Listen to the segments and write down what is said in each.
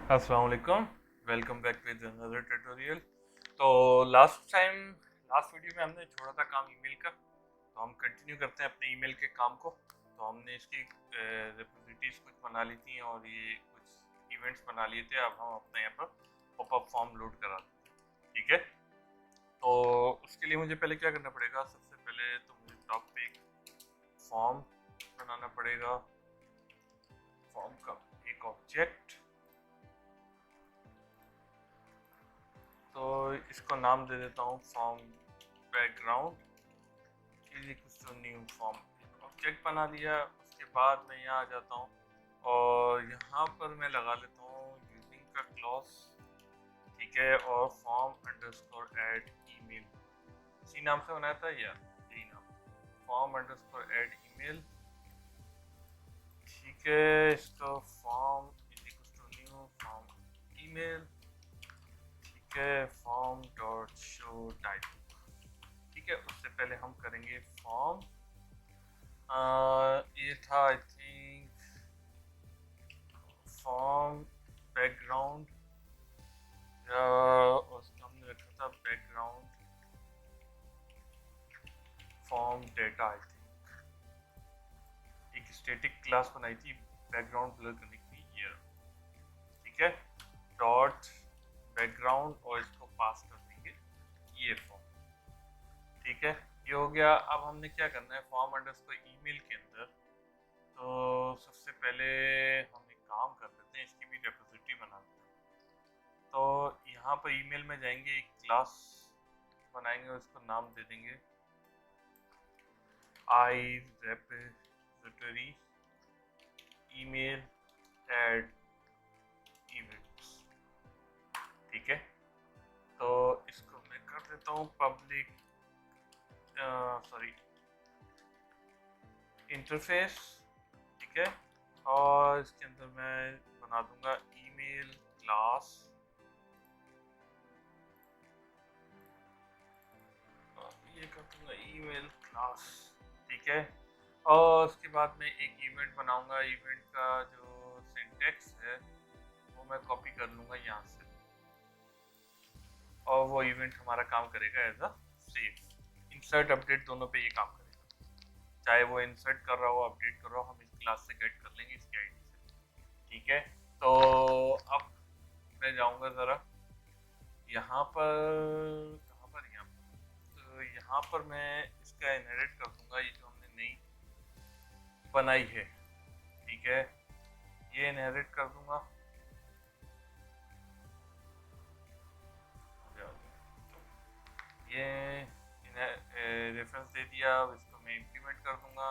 अस्सलाम वालेकुम। Welcome back with another tutorial. तो लास्ट वीडियो में हमने छोड़ा था काम ईमेल का, तो हम कंटिन्यू करते हैं अपने ईमेल के काम को। तो हमने इसकी रिपोजिटरीज कुछ बना ली थी और ये कुछ इवेंट्स बना लिए थे। अब हम अपने यहाँ पर पॉपअप फॉर्म लोड करा देते हैं, ठीक है। तो उसके लिए मुझे पहले क्या करना पड़ेगा? सबसे पहले तो मुझे टॉप पे एक फॉर्म बनाना पड़ेगा। फॉर्म का एक ऑब्जेक्ट, तो इसको नाम दे देता हूँ फॉर्म बैकग्राउंड। कुछ तो न्यू फॉर्म ऑब्जेक्ट बना लिया। उसके बाद मैं यहाँ आ जाता हूँ और यहाँ पर मैं लगा लेता हूँ यूजिंग का क्लॉज, ठीक है। और फॉर्म अंडरस्कोर ऐड ईमेल, इसी नाम से बनाया था या यही नाम, फॉर्म अंडरस्कोर ऐड ईमेल, ठीक है। इसको form to new form email, ठीक है। फॉर्म डॉट शो टाइप, ठीक है। उससे पहले हम करेंगे फॉर्म, ये था आई थिंक फॉर्म बैकग्राउंड, उसका हमने रखा था background form data. I think एक स्टैटिक क्लास बनाई थी बैकग्राउंड ब्लर करने के लिए, ये, ठीक है। डॉट बैकग्राउंड और इसको पास कर देंगे ये फॉर्म, ठीक है। ये हो गया। अब हमने क्या करना है फॉर्म अंडरस्कोर ईमेल के अंदर, तो सबसे पहले हम एक काम कर लेते हैं, इसकी भी रेपोजिटरी बना लेते हैं। तो यहाँ पर ईमेल में जाएंगे, एक क्लास बनाएंगे, उसको नाम दे देंगे आई रेपोजिटरी ईमेल एड इवेंट्स, ठीक है। तो इसको मैं कर देता हूँ पब्लिक, सॉरी, इंटरफेस, ठीक है। और इसके अंदर मैं बना दूंगा ईमेल क्लास, ये कर दूंगा ईमेल क्लास, ठीक है। और उसके बाद मैं एक इवेंट बनाऊंगा। इवेंट का जो सिंटेक्स है वो मैं कॉपी कर लूंगा यहाँ से, और वो इवेंट हमारा काम करेगा as a save insert update, दोनों पे ये काम करेगा। चाहे वो इंसर्ट कर रहा हो अपडेट कर रहा हो, हम इस क्लास से गेट कर लेंगे इसकी आईडी से, ठीक है। तो अब मैं जाऊंगा ज़रा यहाँ पर, कहाँ पर, यहाँ पर। तो यहाँ पर मैं इसका इनहेरिट कर दूंगा, ये जो हमने नई बनाई है, ठीक है। ये इनहेरिट कर दूंगा, ये रेफरेंस दे दिया। अब इसको मैं इम्प्लीमेंट कर दूंगा।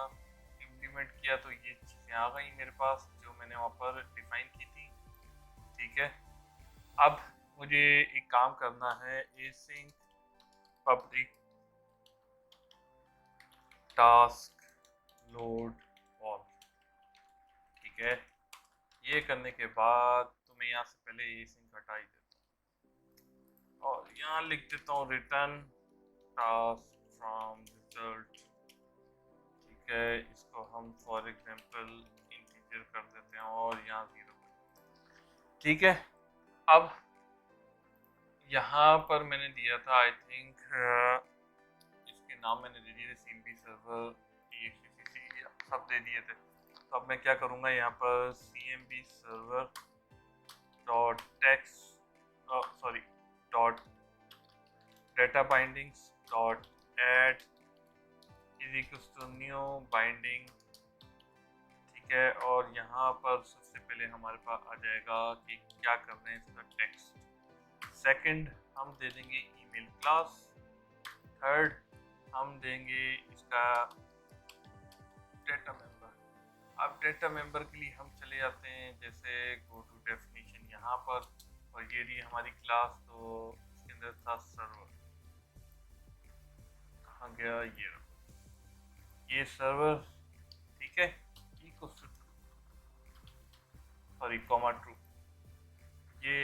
इम्प्लीमेंट किया तो ये चीज़ें आ गई मेरे पास जो मैंने वहाँ पर डिफाइन की थी, ठीक है। अब मुझे एक काम करना है, async public task load all, ठीक है। ये करने के बाद तो मैं यहाँ से पहले एसिंक हटा ही देता हूँ और यहाँ लिख देता हूँ रिटर्न टास्क फ्रॉम रिजल्ट, ठीक है। इसको हम फॉर एग्जांपल इंटीजर कर देते हैं और यहाँ 0, ठीक है। अब यहाँ पर मैंने दिया था आई थिंक, इसके नाम मैंने दे दिए थे सीएमपी सर्वर, DHCC सब दे दिए थे। तो अब मैं क्या करूँगा, यहाँ पर CMP server dot text, sorry, dot data bindings dot add is equals to new binding, ठीक है। और यहाँ पर सबसे पहले हमारे पास आ जाएगा कि क्या कर रहे हैं इसका टेक्स्ट। सेकंड हम दे देंगे ईमेल क्लास। थर्ड हम देंगे इसका डेटा मेंबर। अब डेटा मेंबर के लिए हम चले जाते हैं, जैसे गो टू डेफिनेशन यहाँ पर, और ये रही हमारी क्लास। तो इसके अंदर था सर्वर, कहाँ गया, ये सर्वर, ठीक है। Equals to, sorry, comma true. ये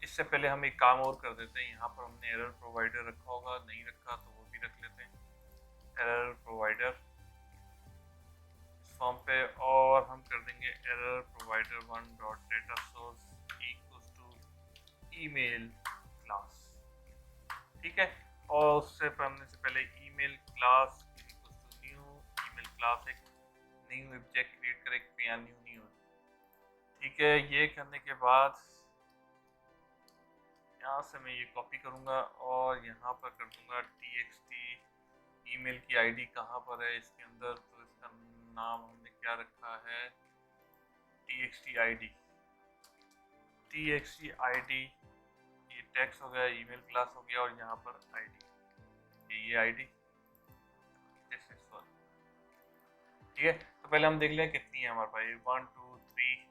इससे पहले हम एक काम और कर देते हैं, यहाँ पर हमने एरर प्रोवाइडर रखा होगा, नहीं रखा तो वो भी रख लेते हैं, एरर प्रोवाइडर इस फॉर्म पे। और हम कर देंगे error provider 1 dot data source email class, ठीक है। और उससे पढ़ने से पहले email class new email class एक न्यू ऑब्जेक्ट क्रिएट करें या न्यू, ठीक है। ये करने के बाद यहाँ से मैं ये कॉपी करूँगा और यहाँ पर कर दूँगा txt ईमेल की आईडी कहाँ पर है इसके अंदर, तो इसका नाम हमने क्या रखा है, txt id, ये टेक्स्ट हो गया, ईमेल क्लास हो गया, और यहाँ पर आईडी, ये आईडी, ठीक है। तो पहले हम देख लें कितनी है हमारे पास, 1 2 3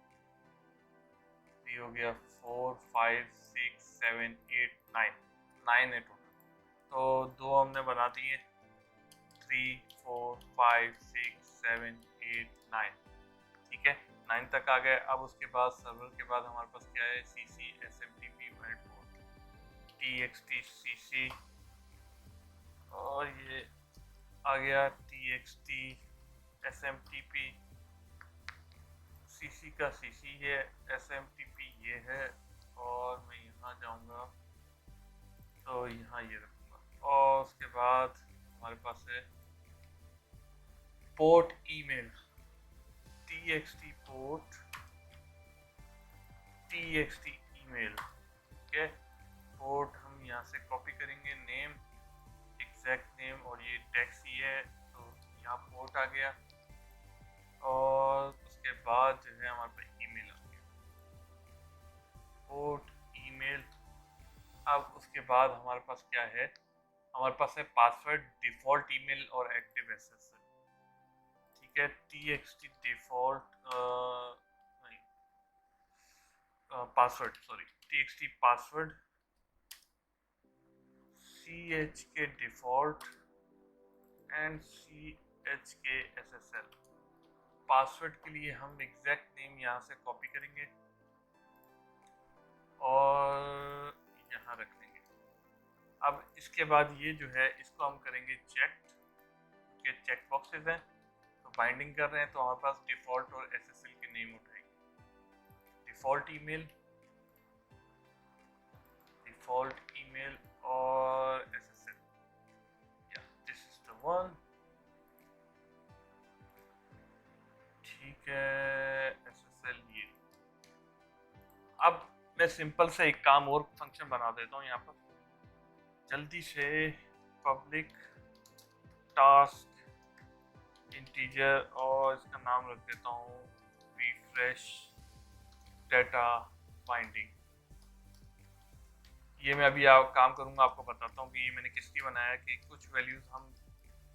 3 हो गया, 4 5 6 7 8 9 है टोटल। तो दो हमने बना दिए, 3 4 5 6 7 8 9, ठीक है। 9 तक आ गए। अब उसके बाद सर्वर के बाद हमारे पास क्या है, cc smtp port, txt cc, और ये आ गया txt smtp, cc का cc है, smtp ये है, और मैं यहाँ जाऊँगा तो यहाँ ये रखूँगा। और उसके बाद हमारे पास है port email, txt port txt email, ठीक है। पोर्ट हम यहाँ से कॉपी करेंगे, नेम एग्जैक्ट नेम, और ये टेक्स्ट ही है, तो यहाँ पोर्ट आ गया। और उसके बाद जो है हमारे पास ईमेल आ गया, पोर्ट ईमेल। अब उसके बाद हमारे पास क्या है, हमारे पास है पासवर्ड, डिफ़ॉल्ट ईमेल और एक्टिव एसएसएल, ठीक है। txt डिफ़ॉल्ट नहीं password, sorry, txt password, chk default and chk SSL। Password के लिए हम एग्जैक्ट नेम यहाँ से कॉपी करेंगे और यहाँ रख देंगे। अब इसके बाद ये जो है इसको हम करेंगे चेक, के चेक बॉक्सेस हैं तो बाइंडिंग कर रहे हैं, तो हमारे पास डिफ़ॉल्ट और SSL के नेम उठाएंगे, डिफ़ॉल्ट ईमेल और SSL, या दिस इज द वन, ठीक है। SSL ये। अब मैं सिंपल से एक काम और फंक्शन बना देता हूँ यहाँ पर जल्दी से, पब्लिक टास्क इंटीजर, और इसका नाम रख देता हूँ रिफ्रेश डेटा बाइंडिंग। ये मैं अभी काम करूँगा, आपको बताता हूँ कि ये मैंने किसकी बनाया, कि कुछ वैल्यूज़ हम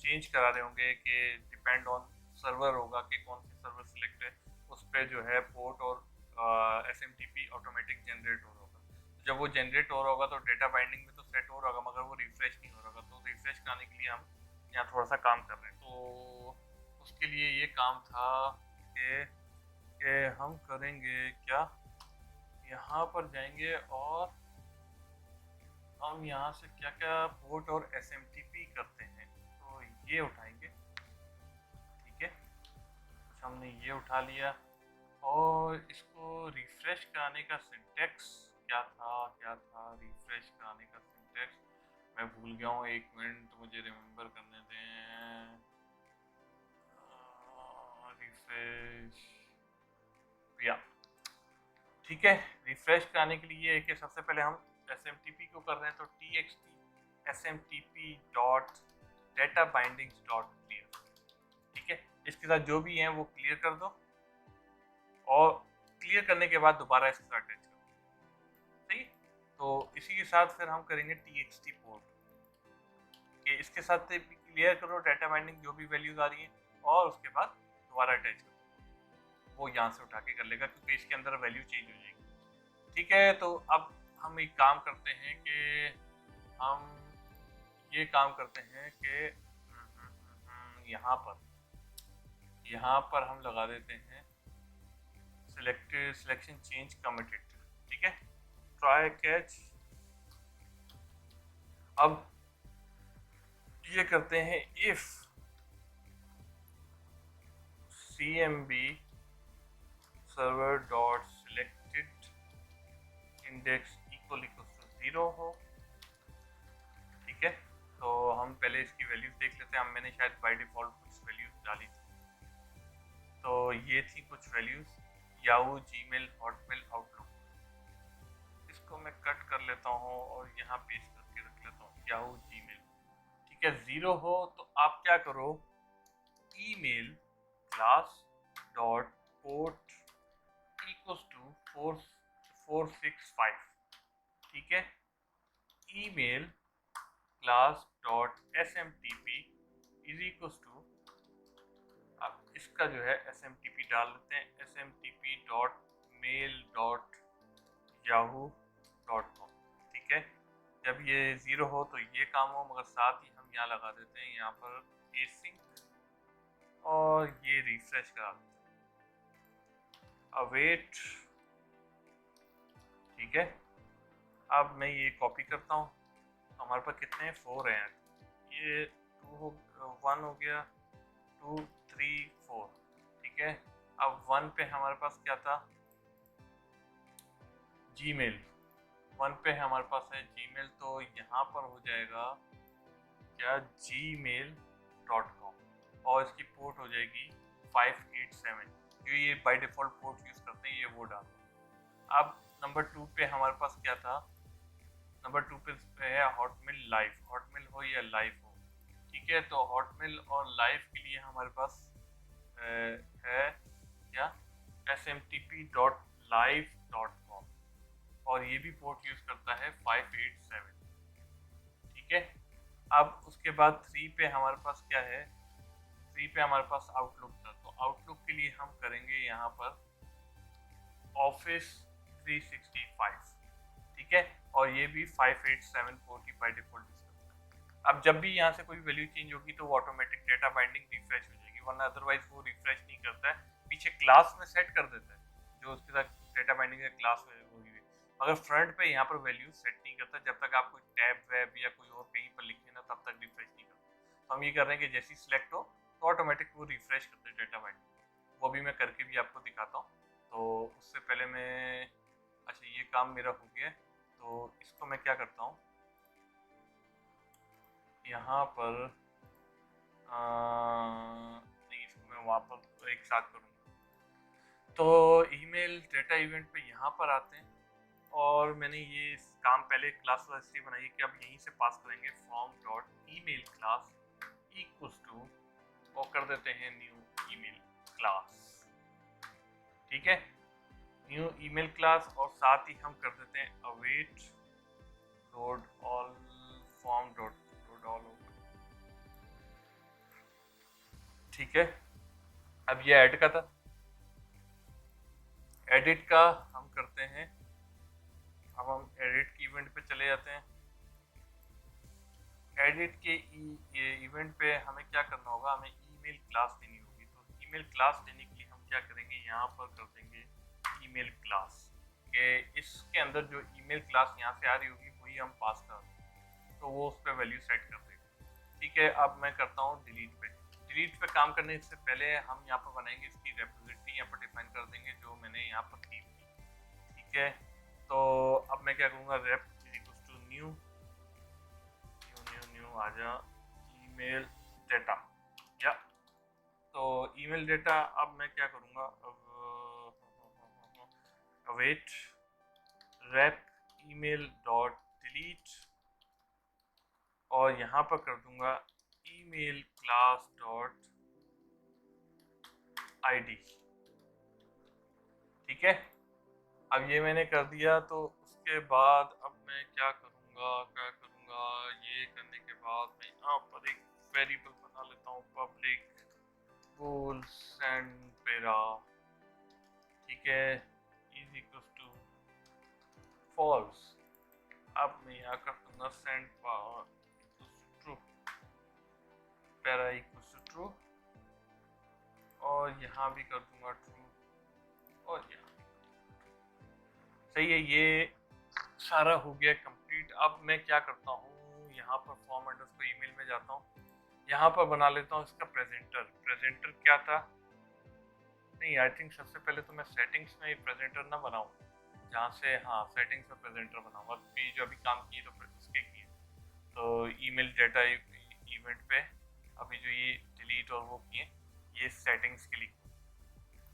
चेंज करा रहे होंगे, कि डिपेंड ऑन सर्वर होगा कि कौन सी सर्वर सिलेक्ट है, उस पर जो है पोर्ट और SMTP ऑटोमेटिक जनरेट हो रहा होगा। जब वो जनरेट हो रहा होगा तो डेटा बाइंडिंग में तो सेट हो रहा होगा, मगर वो रिफ्रेश नहीं हो रहा होगा। तो रिफ्रेश कराने के लिए हम यहाँ थोड़ा सा काम कर रहे हैं। तो उसके लिए ये काम था कि हम करेंगे क्या, यहाँ पर जाएंगे और हम यहाँ से क्या क्या पोर्ट और SMTP करते हैं, तो ये उठाएंगे, ठीक है। कुछ हमने ये उठा लिया, और इसको रिफ्रेश कराने का सिंटेक्स क्या था, रिफ्रेश कराने का सिंटेक्स मैं भूल गया हूँ, एक मिनट मुझे रिमेम्बर करने दें। रिफ्रेश, या ठीक है। रिफ्रेश कराने के लिए है कि सबसे पहले हम SMTP को कर रहे हैं, तो txt smtp dot data bindings dot clear, ठीक है। इसके साथ जो भी हैं वो क्लियर कर दो, और क्लियर करने के बाद दोबारा इसके साथ अटैच कर दो, सही। तो इसी के साथ फिर हम करेंगे txt पोर्ट, कि इसके साथ भी क्लियर करो डेटा बाइंडिंग जो भी वैल्यूज आ रही हैं, और उसके बाद दोबारा अटैच करो, वो यहाँ से उठा के कर लेगा क्योंकि इसके अंदर वैल्यू चेंज हो जाएगी, ठीक है। तो अब हम एक काम करते हैं कि हम ये काम करते हैं कि यहाँ पर हम लगा देते हैं सिलेक्शन चेंज कमिटेड, ठीक है, ट्राई कैच। अब ये करते हैं if cmb server dot selected index equal to 0 हो। ठीक है, तो हम पहले इसकी वैल्यूज देख लेते हैं। हम मैंने शायद बाय डिफ़ॉल्ट कुछ वैल्यूज डाली थी, तो ये थी कुछ values, Yahoo, Gmail, Hotmail, outlook. इसको मैं कट कर लेता हूँ और यहाँ पेस्ट करके रख लेता हूँ, याहू, जीमेल। ठीक है, 0 हो तो आप क्या करो, email class dot port equals to 465। ठीक है, email class dot S M T P is equals to, अब इसका जो है एस एम टी पी डाल लेते हैं, S M T P dot mail dot Yahoo dot com. ठीक है, जब ये 0 हो तो ये काम हो, मगर साथ ही हम यहाँ लगा देते हैं यहाँ पर एसिंक, और ये रिफ्रेश करा देते हैं, अवेट। ठीक है, अब मैं ये कॉपी करता हूँ, हमारे पास कितने हैं, 4 हैं, ये 1 हो गया, 2 3 4। ठीक है, अब 1 पे हमारे पास क्या था, जीमेल। 1 पे हमारे पास है जीमेल, तो यहाँ पर हो जाएगा क्या, gmail.com, और इसकी पोर्ट हो जाएगी 587, जो ये बाय डिफ़ॉल्ट पोर्ट यूज़ करते हैं, ये वो डालो। अब नंबर 2 पे हमारे पास क्या था, नंबर 2 पे है हॉटमेल लाइव, हॉटमेल हो या लाइव हो। ठीक है, तो हॉटमेल और लाइव के लिए हमारे पास है क्या, smtp.live.com, और ये भी पोर्ट यूज़ करता है 587। ठीक है, अब उसके बाद 3 पे हमारे पास क्या है, 3 पे हमारे पास आउटलुक था, तो आउटलुक के लिए हम करेंगे यहाँ पर ऑफिस 365। ठीक है, और ये भी 587 पोर्ट की बाय डिफ़ॉल्ट यूज़ करता है। अब जब भी यहाँ से कोई वैल्यू चेंज होगी तो वो ऑटोमेटिक डेटा बाइंडिंग रिफ्रेश हो जाएगी, वरना अदरवाइज वो रिफ्रेश नहीं करता है, पीछे क्लास में सेट कर देता है जो उसके साथ डेटा बाइंडिंग का क्लास होगी, मगर फ्रंट पे यहाँ पर वैल्यू सेट नहीं करता। जब तक आप कोई टैब वेब या कोई और कहीं पर लिखे ना, तब तक रिफ्रेश नहीं करता। तो हम ये कर रहे हैं कि जैसे ही सिलेक्ट हो तो ऑटोमेटिक वो रिफ्रेश करते हैं डेटा बाइंडिंग। वो भी मैं करके भी आपको दिखाता हूँ। तो उससे पहले मैं, अच्छा ये काम मेरा हो गया, तो इसको मैं क्या करता हूँ, यहाँ पर नहीं, इसको मैं वहाँ पर एक साथ करूँगा। तो ईमेल डेटा इवेंट पे यहाँ पर आते हैं, और मैंने ये काम पहले क्लास हिस्ट्री बनाई है कि अब यहीं से पास करेंगे form dot email class equals to, और कर देते हैं न्यू ईमेल क्लास। ठीक है, न्यू ईमेल क्लास, और साथ ही हम कर देते हैं await load all form dot load all. ठीक है, अब ये ऐड का था, एडिट का हम करते हैं, अब हम एडिट की इवेंट पे चले जाते हैं। एडिट के इवेंट पे हमें क्या करना होगा, हमें ईमेल क्लास देनी होगी। तो ईमेल क्लास देने के लिए हम क्या करेंगे, यहाँ पर कर देंगे ईमेल क्लास के, इसके अंदर जो ईमेल क्लास यहाँ से आ रही होगी वही हम पास कर देंगे, तो वो उस पर वैल्यू सेट कर देगा। ठीक है, अब मैं करता हूँ डिलीट पे। डिलीट पे काम करने से पहले हम यहाँ पर बनाएंगे इसकी रेपोजिटरी, यहाँ पर डिफाइन कर देंगे जो मैंने यहाँ पर की थी। ठीक है, तो अब मैं क्या करूँगा, रेप इक्वल्स टू न्यू आजा ईमेल डेटा, या तो ईमेल डेटा। अब मैं क्या करूँगा, अब await rep email dot delete, और यहाँ पर कर दूंगा ईमेल क्लास डॉट आईडी। ठीक है, अब ये मैंने कर दिया, तो उसके बाद अब मैं क्या करूँगा, ये करने के बाद मैं यहाँ पर एक वेरिएबल बना लेता हूँ, पब्लिक बोल सेंड पेरा। ठीक है, इज इक्वल टू फॉल्स। अब मैं यहाँ कर दूंगा सेंड पावर ट्रू, पेरा इक्वल टू ट्रू, और यहाँ भी कर दूंगा ट्रू, और यहाँ सही है। ये सारा हो गया कंप्लीट। अब मैं क्या करता हूँ, यहाँ पर फॉर्म अंडरस्कोर ईमेल में जाता हूँ, यहाँ पर बना लेता हूँ इसका प्रेजेंटर क्या था, नहीं आई थिंक सबसे पहले तो मैं सेटिंग्स में प्रेजेंटर ना बनाऊँ, जहाँ से हाँ सेटिंग्स में प्रेजेंटर बनाऊंगा, क्योंकि जो अभी काम किए तो उसके किए। तो ईमेल डेटा इवेंट पे अभी जो ये डिलीट और वो किए, ये सेटिंग्स के लिए।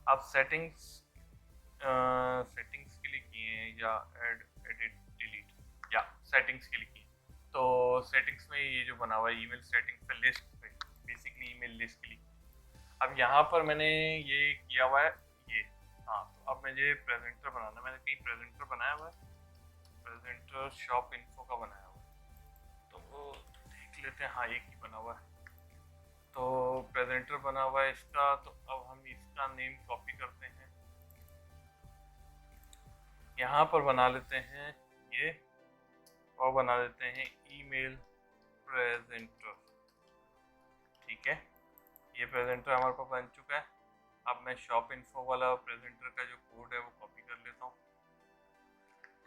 अब सेटिंग्स के लिए किए हैं या एडिट डिलीट या सेटिंग्स के लिए किए। तो सेटिंग्स में ये जो बना हुआ है ईमेल सेटिंग्स पे लिस्ट पे, बेसिकली ईमेल लिस्ट के लिए। अब यहाँ पर मैंने ये किया हुआ है ये। हाँ तो अब मुझे प्रेजेंटर बनाना है, मैंने कहीं प्रेजेंटर बनाया हुआ है, प्रेजेंटर शॉप इन्फो का बनाया हुआ है, तो देख लेते हैं। हाँ एक ही बना हुआ है, तो प्रेजेंटर बना हुआ है इसका। तो अब हम इसका नेम कॉपी करते हैं, यहाँ पर बना लेते हैं ये, और बना देते हैं ईमेल प्रेजेंटर। ठीक है, ये प्रेजेंटर हमारे पास बन चुका है। अब मैं शॉप इन्फो वाला प्रेजेंटर का जो कोड है वो कॉपी कर लेता हूँ।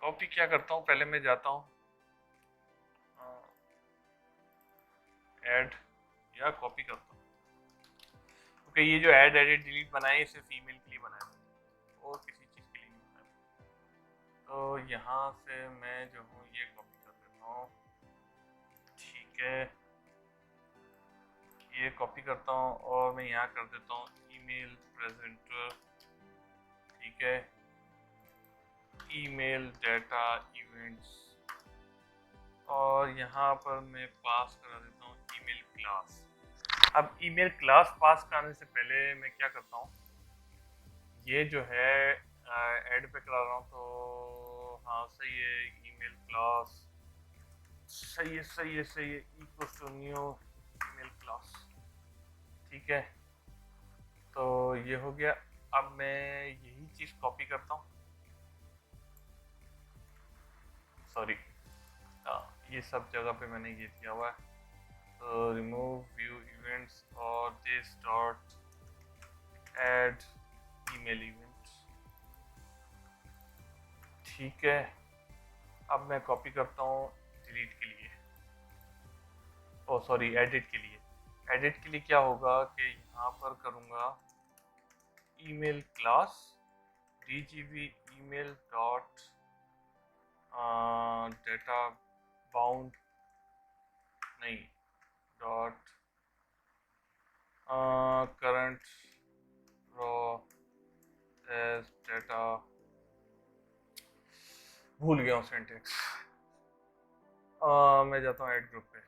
कॉपी क्या करता हूँ, पहले मैं जाता हूँ ऐड या कॉपी करता हूँ, क्योंकि ये जो ऐड एडिट डिलीट बनाए सिर्फ ईमेल के लिए बनाया था और किसी चीज़ के लिए नहीं बनाया। तो यहाँ से मैं जो हूँ ये कॉपी कर लेता हूँ। ठीक है, ये कॉपी करता हूँ और मैं यहाँ कर देता हूँ ईमेल प्रेजेंटर। ठीक है, ईमेल डेटा इवेंट्स, और यहाँ पर मैं पास करा देता हूँ ईमेल क्लास। अब ईमेल क्लास पास कराने से पहले मैं क्या करता हूँ, ये जो है ऐड पे करा रहा हूँ, तो हाँ सही है, ईमेल क्लास सही है सही है सही है, equals to new email class. ठीक है, तो ये हो गया। अब मैं यही चीज़ कॉपी करता हूँ, सॉरी ये सब जगह पे मैंने ये किया हुआ है। तो रिमूव व्यू इवेंट्स और this dot add email events. ठीक है, अब मैं कॉपी करता हूँ डिलीट के लिए, ओ सॉरी एडिट के लिए। एडिट के लिए क्या होगा कि यहाँ पर करूँगा email class dgv email dot data bound नहीं dot current row as data, भूल गया हूँ सिंटेक्स। मैं जाता हूँ ऐड ग्रुप पे,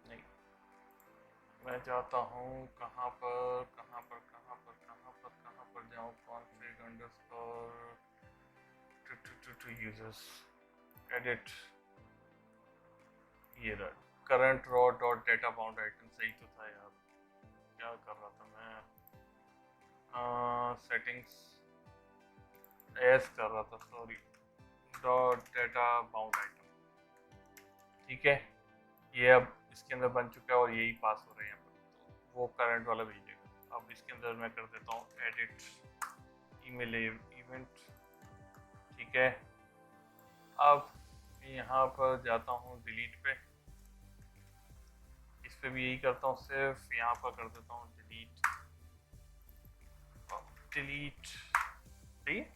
नहीं मैं जाता हूँ कहाँ पर कहाँ पर कहाँ पर कहाँ पर कहाँ पर जाऊँ, config underscore to users edit, ये रहा current raw dot data bound item. सही तो था यार, क्या कर रहा था मैं, सेटिंग्स एस कर रहा था, sorry, dot data bound item. ठीक है, ये अब इसके अंदर बन चुका है और यही पास हो रहा है यहाँ पर, तो वो करंट वाला भेजेगा। अब इसके अंदर मैं कर देता हूँ एडिट ईमेल इवेंट। ठीक है, अब यहाँ पर जाता हूँ डिलीट पे, इस पे भी यही करता हूँ, सिर्फ यहाँ पर कर देता हूँ डिलीट डिलीट। सही है,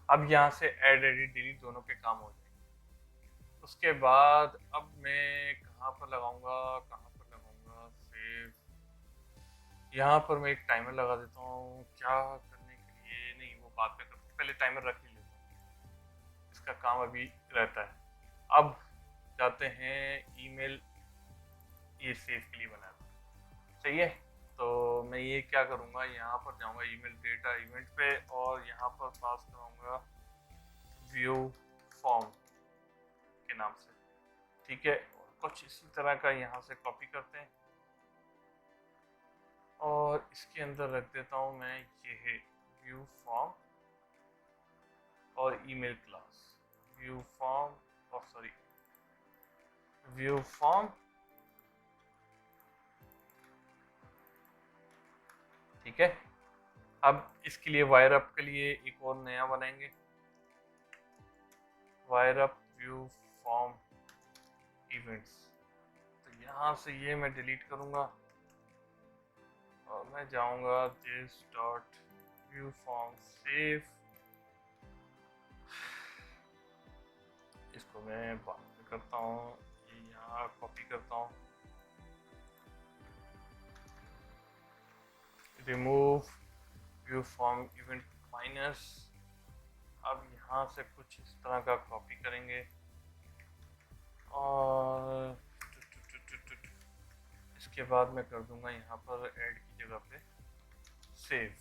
अब यहाँ से ऐड एडिट डिलीट दोनों के काम हो जाएंगे। उसके बाद अब मैं कहाँ पर लगाऊंगा, सेव, यहाँ पर मैं एक टाइमर लगा देता हूँ। क्या करने के लिए, नहीं वो बाद में करता हूँ, पहले टाइमर रख ही लेता हूँ, इसका काम अभी रहता है। अब जाते हैं ईमेल, ये सेव के लिए बनाया था, सही है। तो मैं ये क्या करूँगा, यहाँ पर जाऊँगा ईमेल डेटा इवेंट पे और यहाँ पर पास कराऊँगा व्यू फॉर्म के नाम से। ठीक है, कुछ इसी तरह का यहाँ से कॉपी करते हैं और इसके अंदर रख देता हूँ मैं, ये है व्यू फॉर्म और ईमेल क्लास, व्यू फॉर्म और सॉरी व्यू फॉर्म। ठीक है, अब इसके लिए वायर अप के लिए एक और नया बनाएंगे, wire up view form events. तो यहाँ से ये मैं डिलीट करूँगा और मैं जाऊँगा this dot view form save, इसको मैं बाद में करता हूँ, ये यहाँ कॉपी करता हूँ, remove view form event minus. अब यहाँ से कुछ इस तरह का कॉपी करेंगे और इसके बाद मैं कर दूंगा यहाँ पर ऐड की जगह पे सेव,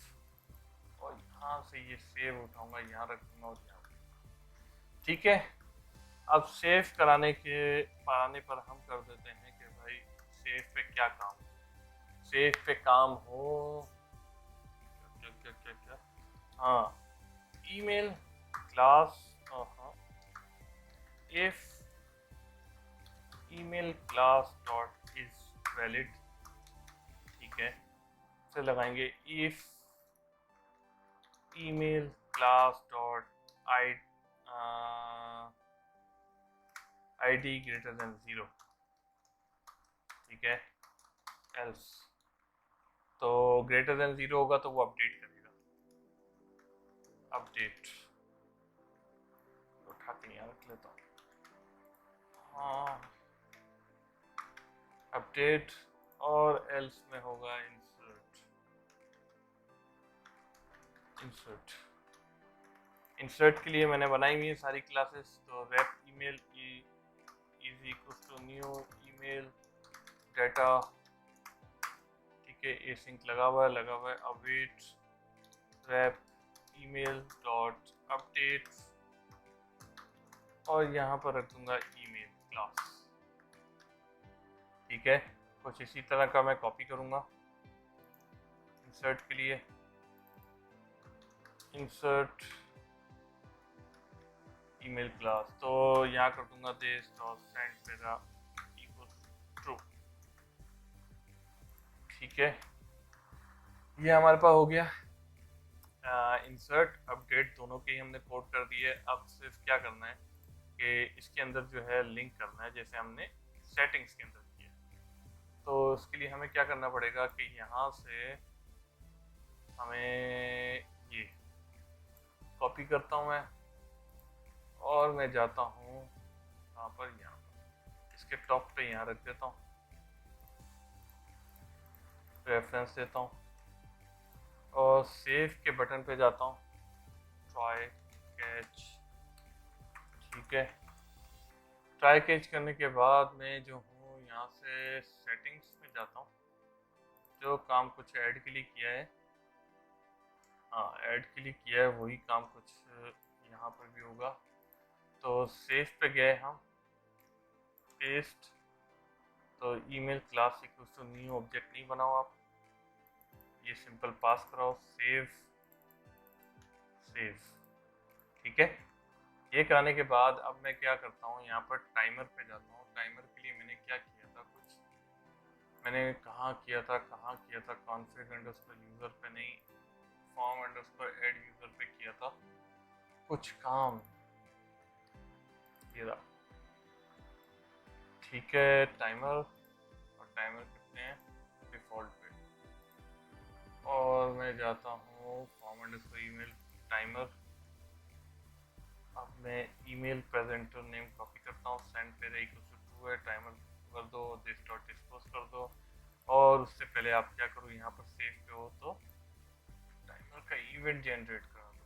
और यहाँ से ये सेव उठाऊंगा, यहाँ रख दूंगा और यहाँ, ठीक है। अब सेव कराने के पाने पर हम कर देते हैं कि भाई सेव पे क्या काम, सेव पे काम हो क्या क्या क्या क्या, हाँ, email class, if email class dot is valid, ठीक है, फिर लगाएंगे if email class dot id greater than 0, ठीक है, एल्स, तो ग्रेटर देन 0 होगा तो वो अपडेट करेगा, अपडेट उठा के यहाँ रख लेता हूँ, हाँ, अपडेट, और एल्स में होगा इंसर्ट, इंसर्ट, इंसर्ट के लिए मैंने बनाई हुई है सारी क्लासेस, तो rep email is equals to new email data, ठीक है, एसिंक लगा हुआ है, await rep email dot update, और यहाँ पर रख दूंगा ईमेल क्लास, ठीक है। कुछ इसी तरह का मैं कॉपी करूँगा इंसर्ट के लिए, इंसर्ट ईमेल क्लास, तो यहाँ कर दूंगा दिस डॉट सेंड मेरा इक्वल्स ट्रू, ठीक है, ये हमारे पास हो गया इंसर्ट अपडेट दोनों के ही हमने कोड कर दिए। अब सिर्फ क्या करना है कि इसके अंदर जो है लिंक करना है, जैसे हमने सेटिंग्स के अंदर किया, तो इसके लिए हमें क्या करना पड़ेगा कि यहाँ से हमें ये कॉपी करता हूँ मैं, और मैं जाता हूँ यहाँ पर, इसके टॉप पे यहाँ रख देता हूँ, रेफरेंस देता हूँ, और सेव के बटन पे जाता हूँ, ट्राई कैच, ठीक है, ट्राई कैच करने के बाद मैं जो हूँ यहाँ से सेटिंग्स में जाता हूँ, जो काम कुछ ऐड के लिए किया है, हाँ ऐड के लिए किया है वही काम कुछ यहाँ पर भी होगा, तो सेव पे गए हम, पेस्ट, तो email class equals to new object नहीं बनाओ आप, ये सिंपल पास कराओ, सेव, सेव, ठीक है। ये कराने के बाद अब मैं क्या करता हूँ, यहाँ पर टाइमर पे जाता हूँ, टाइमर के लिए मैंने क्या किया था, कुछ मैंने कहाँ किया था कॉन्फ़िग अंडरस्कोर यूज़र पे नहीं, फॉर्म अंडरस्कोर ऐड यूज़र पे किया था कुछ काम, ये रहा, ठीक है, टाइमर, और टाइमर कितने हैं डिफ़ॉल्ट पे, और मैं जाता हूँ फॉर्म अंडरस्कोर ईमेल टाइमर, अब मैं ईमेल प्रेजेंटर नेम कॉपी करता हूँ, सेंड पे इक्वल्स टू ट्रू है, टाइमर कर दो, दिस डॉट डिस्पोज कर दो, और उससे पहले आप क्या करो, यहाँ पर सेव पे हो तो टाइमर का इवेंट जनरेट करा दो,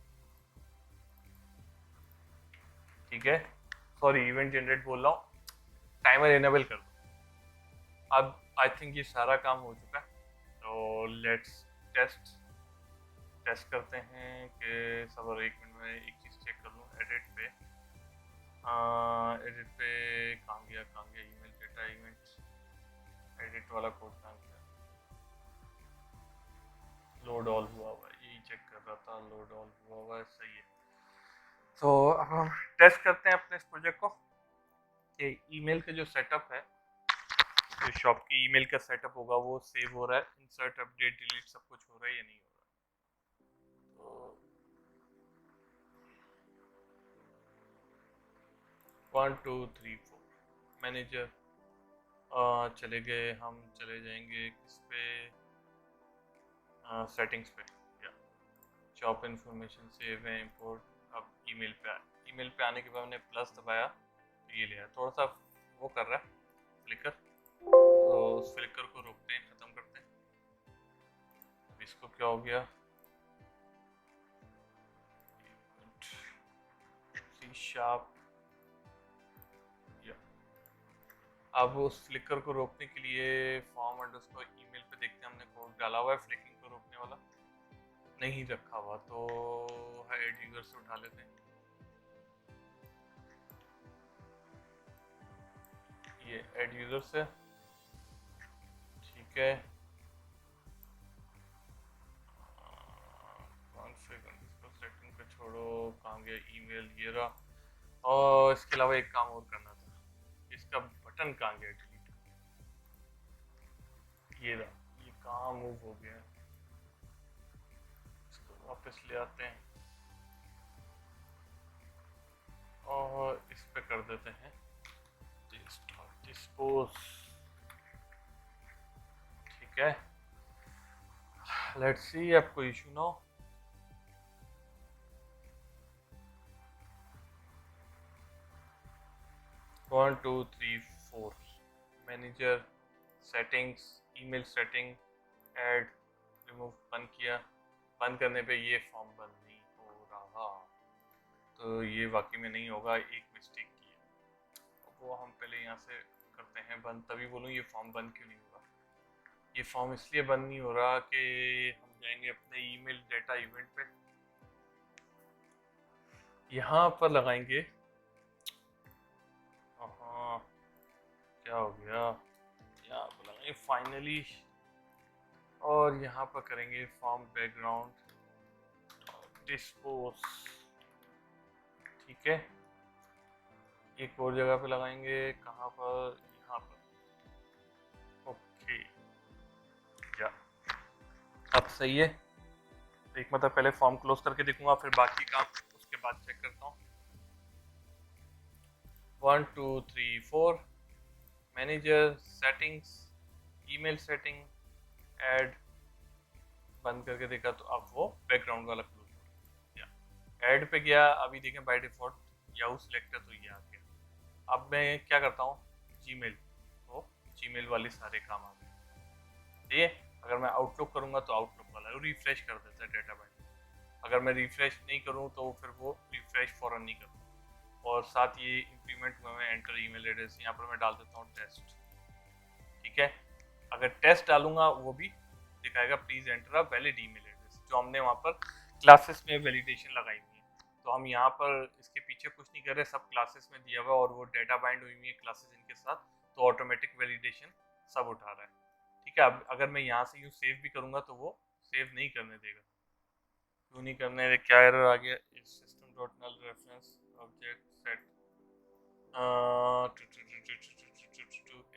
ठीक है, सॉरी इवेंट जनरेट बोल रहा हूँ, टाइमर इनेबल कर दो। अब आई थिंक ये सारा काम हो चुका है, तो लेट्स टेस्ट करते हैं कि सबर, एक मिनट में एक चीज़ चेक कर लूँ, एडिट पे कहाँ गया ईमेल डेटा इवेंट, एडिट वाला कोड कहाँ गया, लोड ऑल हुआ हुआ है, यही चेक कर रहा था, लोड ऑल हुआ हुआ है, सही है। तो अब हम टेस्ट करते हैं अपने इस प्रोजेक्ट को कि ईमेल का जो सेटअप है, जो शॉप की ईमेल का सेटअप होगा वो सेव हो रहा है, इंसर्ट अपडेट डिलीट सब कुछ हो रहा है या नहीं हो रहा है। तो 1 2 3 4 मैनेजर, चले गए, हम चले जाएंगे किस पे, सेटिंग्स पे, या जॉब इन्फॉर्मेशन सेव है, इंपोर्ट। अब ईमेल पे आया, ईमेल पे आने के बाद मैंने प्लस दबाया तो ये लिया, थोड़ा सा वो कर रहा है फ्लिकर, तो उस फ्लिकर को रोकते हैं, ख़त्म करते हैं। अब इसको क्या हो गया, सी शार्प। अब उस फ्लिकर को रोकने के लिए फॉर्म अंडरस्कोर ईमेल पे देखते हैं, हमने कोड डाला हुआ है फ्लिकिंग को रोकने वाला, नहीं रखा हुआ, तो ऐड यूजर से उठा लेते हैं। ये ऐड यूजर से, ठीक है। सेटिंग पे छोड़ो, कहाँ गया ईमेल, ये रहा। और इसके अलावा एक काम और करना था, इसका बटन कहाँ गया डिलीट, ये रहा, ये कहाँ मूव हो गया है, इसको वापस ले आते हैं और इस पे कर देते हैं डिस्पोज, ठीक है। लेट्स सी, अब कोई इशू ना हो। One two three four, manager, settings, email setting, add, remove, बंद किया। बंद करने पे ये फॉर्म बंद नहीं हो रहा, तो ये वाकई में नहीं होगा, एक मिस्टेक की है। वो हम पहले यहाँ से करते हैं बंद, तभी बोलूँ ये फॉर्म बंद क्यों नहीं हो रहा। ये फॉर्म इसलिए बंद नहीं हो रहा कि हम जाएंगे अपने ईमेल डेटा इवेंट पे, यहाँ पर लगाएंगे, हाँ क्या हो गया, यहाँ पर लगाएंगे फाइनली, और यहाँ पर करेंगे फॉर्म बैकग्राउंड डिस्पोज, ठीक है। एक और जगह पे लगाएंगे, कहाँ पर, यहाँ पर, ओके या अब सही है। एक मतलब पहले फॉर्म क्लोज करके देखूंगा, फिर बाकी काम उसके बाद चेक करता हूँ। 1 2 3 4, manager, settings, email setting, add, बंद करके देखा तो अब वो बैकग्राउंड वाला क्लोज हो गया। ऐड पे गया, अभी देखें बाय डिफॉल्ट याहू सिलेक्ट है तो ये आ गया। अब मैं क्या करता हूँ, जीमेल, तो जीमेल वाले सारे काम आ गए। ये अगर मैं आउटलुक करूँगा तो आउटलुक वाला रिफ्रेश कर देता है डेटा बाइंड, अगर मैं रिफ्रेश नहीं करूँ तो फिर वो रिफ्रेश फौरन नहीं करता। और साथ ये इंप्लीमेंट में मैं एंटर ईमेल एड्रेस, यहाँ पर मैं डाल देता हूँ टेस्ट, ठीक है। अगर टेस्ट डालूंगा वो भी दिखाएगा please enter a valid email address, जो हमने वहाँ पर क्लासेस में वैलिडेशन लगाई हुई है। तो हम यहाँ पर इसके पीछे कुछ नहीं कर रहे, सब क्लासेस में दिया हुआ और वो डेटा बाइंड हुई हुई है क्लासेस इनके साथ, तो ऑटोमेटिक वैलिडेशन सब उठा रहा है, ठीक है। अब अगर मैं यहाँ से यूँ सेव भी करूँगा तो वो सेव नहीं करने देगा, क्यों नहीं करने दे, क्या एरर आ गया, system dot null reference object set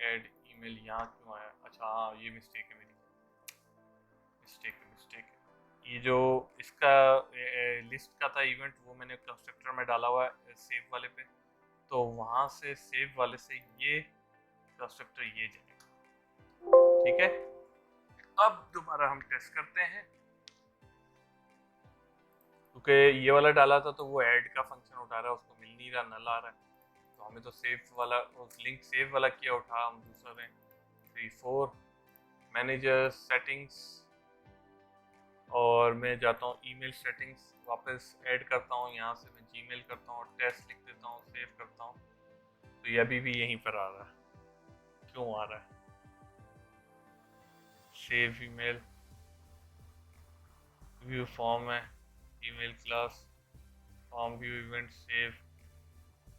add email, यहाँ क्यों आया, अच्छा हाँ ये मिस्टेक है मेरी, मिस्टेक है। ये जो इसका लिस्ट का था इवेंट, वो मैंने कंस्ट्रक्टर में डाला हुआ है सेव वाले पे, तो वहाँ से सेव वाले से ये कंस्ट्रक्टर ये जाएगा, ठीक है। अब दोबारा हम टेस्ट करते हैं, क्योंकि ये वाला डाला था तो वो ऐड का फंक्शन उठा रहा है, उसको मिल नहीं रहा, नल आ रहा है, तो हमें तो सेव वाला लिंक सेव वाला किया उठा, हम दूसरे 3 4 मैनेजर सेटिंग्स, और मैं जाता हूँ ईमेल सेटिंग्स, वापस ऐड करता हूँ, यहाँ से मैं जीमेल करता हूँ, टेस्ट लिख देता हूँ, सेव करता हूँ, तो ये अभी भी यहीं पर आ रहा है, क्यों आ रहा है, सेव ईमेल, व्यू फॉर्म है, email class, form view event save,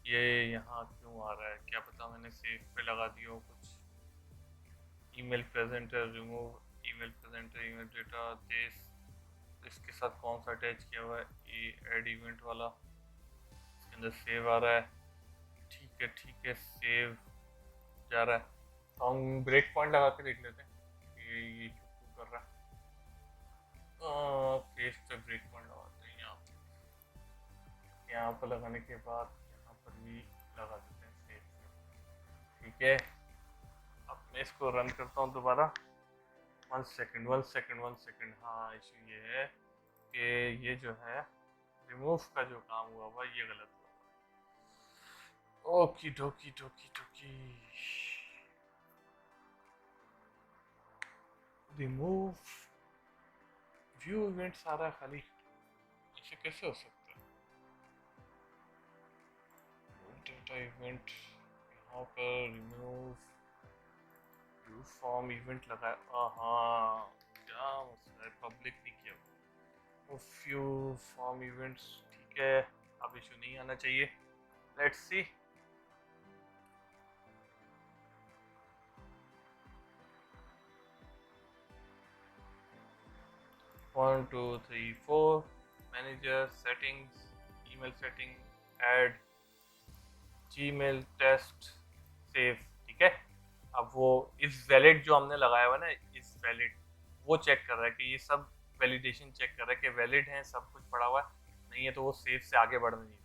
ये यहाँ क्यों आ रहा है, क्या पता मैंने सेव पे लगा दिया हो कुछ। Email presenter remove, email presenter, email data देश, इसके साथ कौन सा अटैच किया हुआ है, ये ऐड इवेंट वाला, इसके अंदर सेव आ रहा है, ठीक है सेव जा रहा है। तो हम ब्रेक पॉइंट लगा के देख लेते हैं ये क्यों कर रहा है। पेज पे ब्रेक पॉइंट लगाते हैं, यहाँ पर लगाने के बाद यहाँ पर भी लगा देते हैं सेव, ठीक है। अब मैं इसको रन करता हूँ दोबारा, 1 सेकंड, हाँ इशू ये है कि ये जो है रिमूव का जो काम हुआ हुआ ये गलत हुआ। ओकी डोकी डोकी डोकी, रिमूव व्यू इवेंट सारा खाली, इसे कैसे हो सकता है? डेटा इवेंट यहाँ पर रिमूव व्यू फॉर्म इवेंट लगाया, हाँ क्या मसला है, पब्लिक नहीं किया वो व्यू फॉर्म इवेंट्स, ठीक है अब इशू नहीं आना चाहिए। Let's see, 1 2 3 4 manager settings, email setting, add Gmail test save, ठीक है। अब वो इस वैलिड जो हमने लगाया हुआ ना, इस वैलिड वो चेक कर रहा है कि ये सब वैलिडेशन चेक कर रहा है कि वैलिड है, सब कुछ पड़ा हुआ है, नहीं है तो वो सेव से आगे बढ़ने नहीं दे रहा।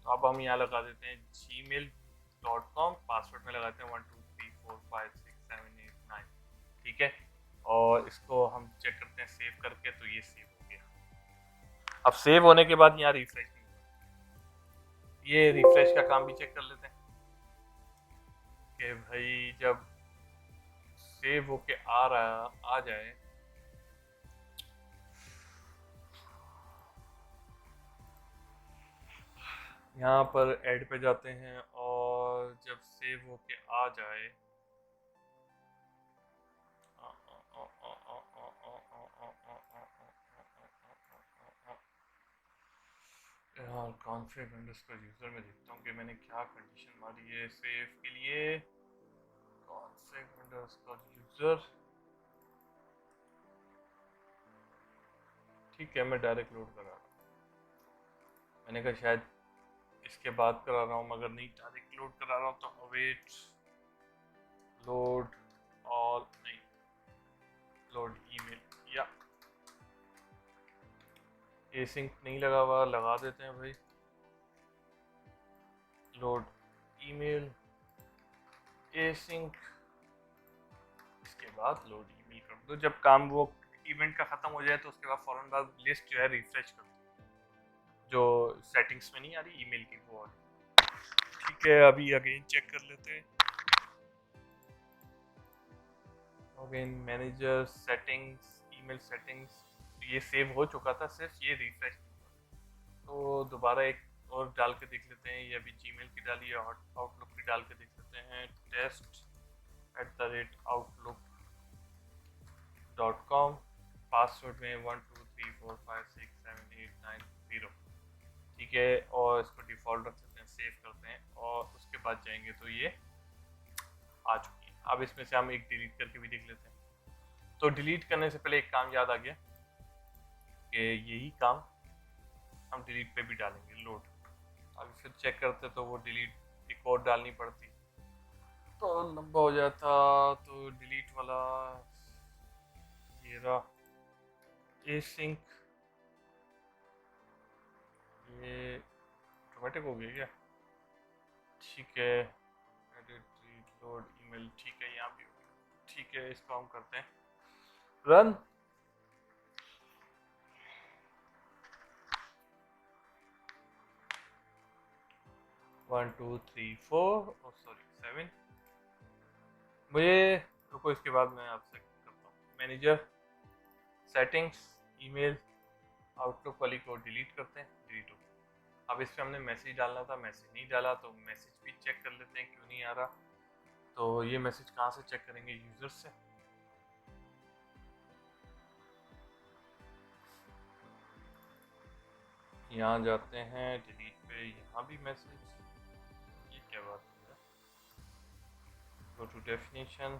तो अब हम यहाँ लगा देते हैं gmail.com, पासवर्ड में लगाते हैं 1 2 3 4 5 6 7 8 9, ठीक है। और इसको हम चेक करते हैं सेव करके, तो ये सेव हो गया। अब सेव होने के बाद यहाँ रिफ्रेश नहीं होगा, ये रिफ्रेश का काम भी चेक कर लेते हैं कि भाई जब सेव होके आ जाए, यहाँ पर ऐड पे जाते हैं और जब सेव होके आ जाए, यार कॉन्फ़िग अंडरस्कोर यूज़र में देखता हूँ कि मैंने क्या कंडीशन मारी है सेव के लिए। कॉन्फ़िग अंडरस्कोर यूज़र, ठीक है मैं डायरेक्ट लोड करा रहा हूँ, मैंने कहा शायद इसके बाद करा रहा हूँ, मगर नहीं डायरेक्ट लोड करा रहा हूँ। तो अवेट लोड ऑल, नहीं लोड ईमेल, या एसिंक नहीं लगा हुआ, लगा देते हैं भाई लोड ईमेल एसिंक, इसके बाद लोड ईमेल कर दो। जब काम वो इवेंट का ख़त्म हो जाए तो उसके बाद फ़ौरन बाद लिस्ट जो है रिफ्रेश कर दो, जो सेटिंग्स में नहीं आ रही ईमेल की वो। ठीक है अभी अगेन चेक कर लेते हैं, again manager settings, email settings, ये सेव हो चुका था, सिर्फ ये रिफ्रेश नहीं हुआ। तो दोबारा एक और डाल के देख लेते हैं, ये अभी जीमेल की डाली है, आउटलुक की डाल के देख लेते हैं, test@outlook.com, पासवर्ड में 1 2 3 4 5 6 7 8 9 0, ठीक है। और इसको डिफ़ॉल्ट रख सकते हैं, सेव करते हैं और उसके बाद जाएंगे तो ये आ चुकी है। अब इसमें से हम एक डिलीट करके भी देख लेते हैं। तो डिलीट करने से पहले एक काम याद आ गया कि यही काम हम डिलीट पे भी डालेंगे, लोड। अभी फिर चेक करते तो वो डिलीट एक और डालनी पड़ती तो लंबा हो जाता, तो डिलीट वाला ये रहा एसिंक, ये ऑटोमेटिक हो गया क्या? ठीक है, एडिट डिलीट लोड ईमेल, ठीक है यहाँ भी, ठीक है इसको हम करते हैं रन। 1 2 3 4 सॉरी 7, मुझे रुको इसके बाद मैं आपसे करता हूँ। मैनेजर सेटिंग्स ईमेल आउटलुक वाली को डिलीट करते हैं, डिलीट हो गया। अब इस पर हमने मैसेज डालना था, मैसेज नहीं डाला, तो मैसेज भी चेक कर लेते हैं क्यों नहीं आ रहा। तो ये मैसेज कहाँ से चेक करेंगे, यूज़र से। यहाँ जाते हैं डिलीट पे, यहाँ भी मैसेज, ये क्या बात है, गो टू डेफिनेशन,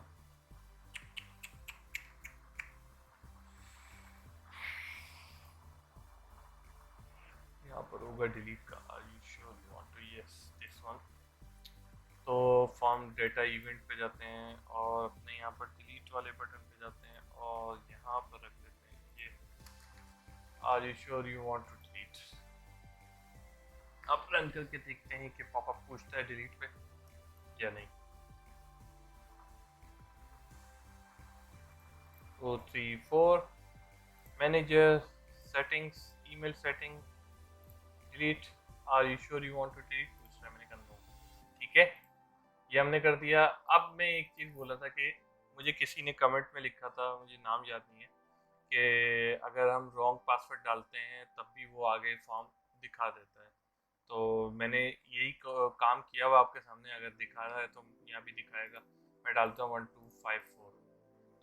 यहाँ पर होगा डिलीट का, are you sure you want to, yes this one. तो फॉर्म डेटा इवेंट पे जाते हैं और अपने यहाँ पर डिलीट वाले बटन पे जाते हैं और यहाँ पर रख देते हैं ये are you sure you want to delete. अब रन करके देखते हैं कि पॉपअप पूछता है डिलीट पे या नहीं। 2 3 4 manager settings, email setting, delete, are you sure you want to delete, पूछ रहा है, मैंने कहा नो। ठीक है, ये हमने कर दिया। अब मैं एक चीज़ बोला था कि मुझे किसी ने कमेंट में लिखा था, मुझे नाम याद नहीं है, कि अगर हम रॉन्ग पासवर्ड डालते हैं तब भी वो आगे फॉर्म दिखा देता है। तो मैंने यही काम किया हुआ आपके सामने, अगर दिखा रहा है तो यहाँ भी दिखाएगा। मैं डालता हूँ 1254,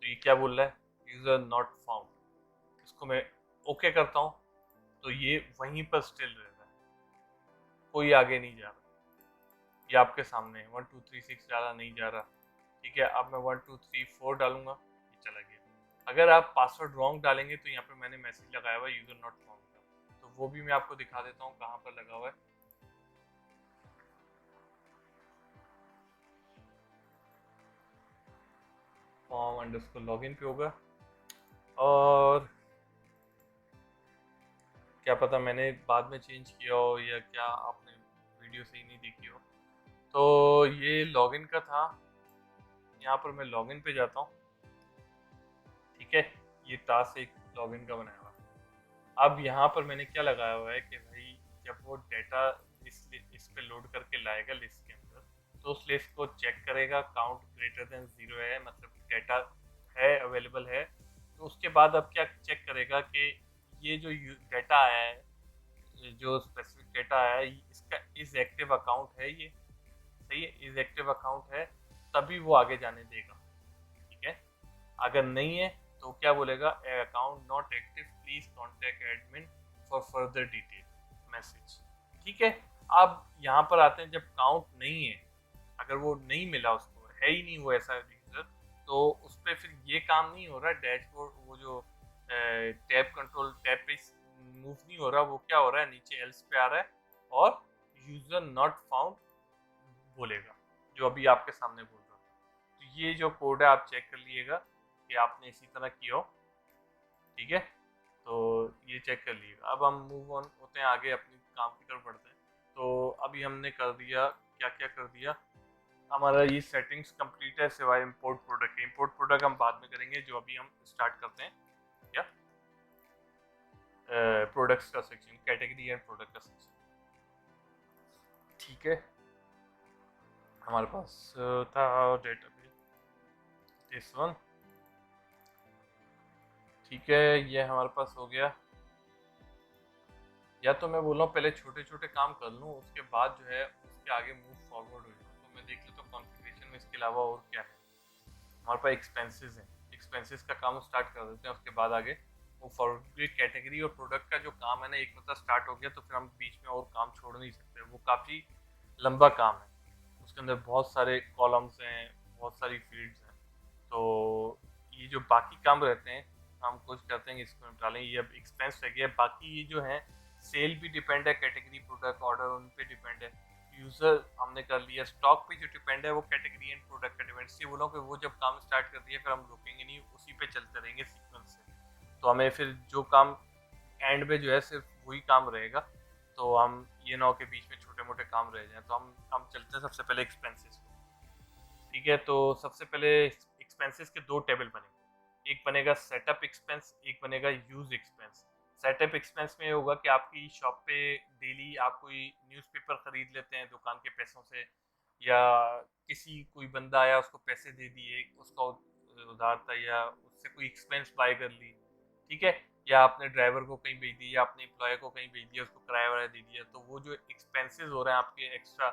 तो ये क्या बोल रहा है, यूज़र नॉट फाउंड। इसको मैं ओके करता हूँ तो ये वहीं पर स्टिल रह रहा है, कोई आगे नहीं जा रहा। ये आपके सामने 1236 डाला, नहीं जा रहा। ठीक है, अब मैं 1234 डालूंगा, ये चला गया। अगर आप पासवर्ड रॉन्ग डालेंगे तो यहाँ पे मैंने मैसेज लगाया हुआ है यूजर नॉट फाउंड का, तो वो भी मैं आपको दिखा देता हूँ कहाँ पर लगा हुआ है। फॉर्म अंडरस्कोर लॉगिन पे होगा, और क्या पता मैंने बाद में चेंज किया हो या क्या आपने वीडियो सही नहीं देखी हो। तो ये लॉगिन का था, यहाँ पर मैं लॉगिन पे जाता हूँ। ठीक है, ये टास्क एक लॉगिन का बनाया हुआ। अब यहाँ पर मैंने क्या लगाया हुआ है कि भाई जब वो डेटा इस पे लोड करके लाएगा लिस्ट के अंदर, तो उस लिस्ट को चेक करेगा, काउंट ग्रेटर देन 0 है, मतलब डेटा है, अवेलेबल है। तो उसके बाद अब क्या चेक करेगा कि ये जो डेटा आया है, जो स्पेसिफिक डेटा आया है, इसका इज एक्टिव अकाउंट है, ये सही है, इज एक्टिव अकाउंट है, तभी वो आगे जाने देगा। ठीक है, अगर नहीं है तो क्या बोलेगा, account not active, please contact admin for further detail message. ठीक है, अब यहाँ पर आते हैं, जब काउंट नहीं है, अगर वो नहीं मिला, उसको है ही नहीं वो ऐसा यूजर, तो उस पर फिर ये काम नहीं हो रहा, डैशबोर्ड वो जो टैब कंट्रोल टैब पे मूव नहीं हो रहा, वो क्या हो रहा है, नीचे एल्स पे आ रहा है और यूजर नॉट फाउंड बोलेगा, जो अभी आपके सामने बोल रहा था। तो ये जो कोड है आप चेक कर लीजिएगा कि आपने इसी तरह किया हो। ठीक है, तो ये चेक कर लीजिएगा। अब हम मूव ऑन होते हैं आगे, अपनी काम की तरफ बढ़ते हैं। तो अभी हमने कर दिया, क्या क्या कर दिया, हमारा ये सेटिंग्स कंप्लीट है सिवाय इंपोर्ट प्रोडक्ट के। इंपोर्ट प्रोडक्ट हम बाद में करेंगे, जो अभी हम स्टार्ट करते हैं क्या, प्रोडक्ट्स का सेक्शन, कैटेगरी एंड प्रोडक्ट का सेक्शन। ठीक है, हमारे पास था डेटाबेस, दिस वन। ठीक है, ये हमारे पास हो गया। या तो मैं बोल रहा हूँ पहले छोटे छोटे काम कर लूँ, उसके बाद जो है उसके आगे मूव फॉरवर्ड हो जाऊँ। तो मैं देख लेता हूँ कॉन्फ़िगरेशन में इसके अलावा और क्या है। हमारे पास एक्सपेंसेस हैं, एक्सपेंसेस का काम स्टार्ट कर देते हैं, उसके बाद आगे मूव फॉरवर्ड। कैटेगरी और प्रोडक्ट का जो काम है ना, एक मतलब स्टार्ट हो गया तो फिर हम बीच में और काम छोड़ नहीं सकते, वो काफ़ी लंबा काम है, उसके अंदर बहुत सारे कॉलम्स हैं, बहुत सारी फील्ड्स हैं। तो ये जो बाकी काम रहते हैं, हम कुछ करते हैं इसको निपटालें। ये अब एक्सपेंस रह गया, बाकी ये जो है सेल भी डिपेंड है, कैटेगरी प्रोडक्ट ऑर्डर उन पे डिपेंड है, यूजर हमने कर लिया, स्टॉक पे जो डिपेंड है वो कैटेगरी एंड प्रोडक्ट का डिपेंड। इसलिए बोला कि वो जब काम स्टार्ट कर दिए फिर हम रुकेंगे नहीं, उसी पे चलते रहेंगे सीक्वेंस से। तो हमें फिर जो काम एंड में जो है सिर्फ वही काम रहेगा, तो हम ये ना हो के बीच में छोटे मोटे काम रह जाएं। तो हम चलते हैं सबसे पहले एक्सपेंसेस को। ठीक है, तो सबसे पहले एक्सपेंसेस के दो टेबल बनेंगे, एक बनेगा सेटअप एक्सपेंस, एक बनेगा यूज एक्सपेंस। सेटअप एक्सपेंस में होगा कि आपकी शॉप पे डेली आप कोई न्यूज़पेपर खरीद लेते हैं दुकान के पैसों से, या किसी कोई बंदा आया उसको पैसे दे दिए, उसका उधार था, या उससे कोई एक्सपेंस बाय कर ली। ठीक है, या आपने ड्राइवर को कहीं भेज दिया, या अपने एम्प्लॉय को कहीं भेज दिया, उसको किराया वराया दे दिया, तो वो जो एक्सपेंसेस हो रहे हैं आपके एक्स्ट्रा,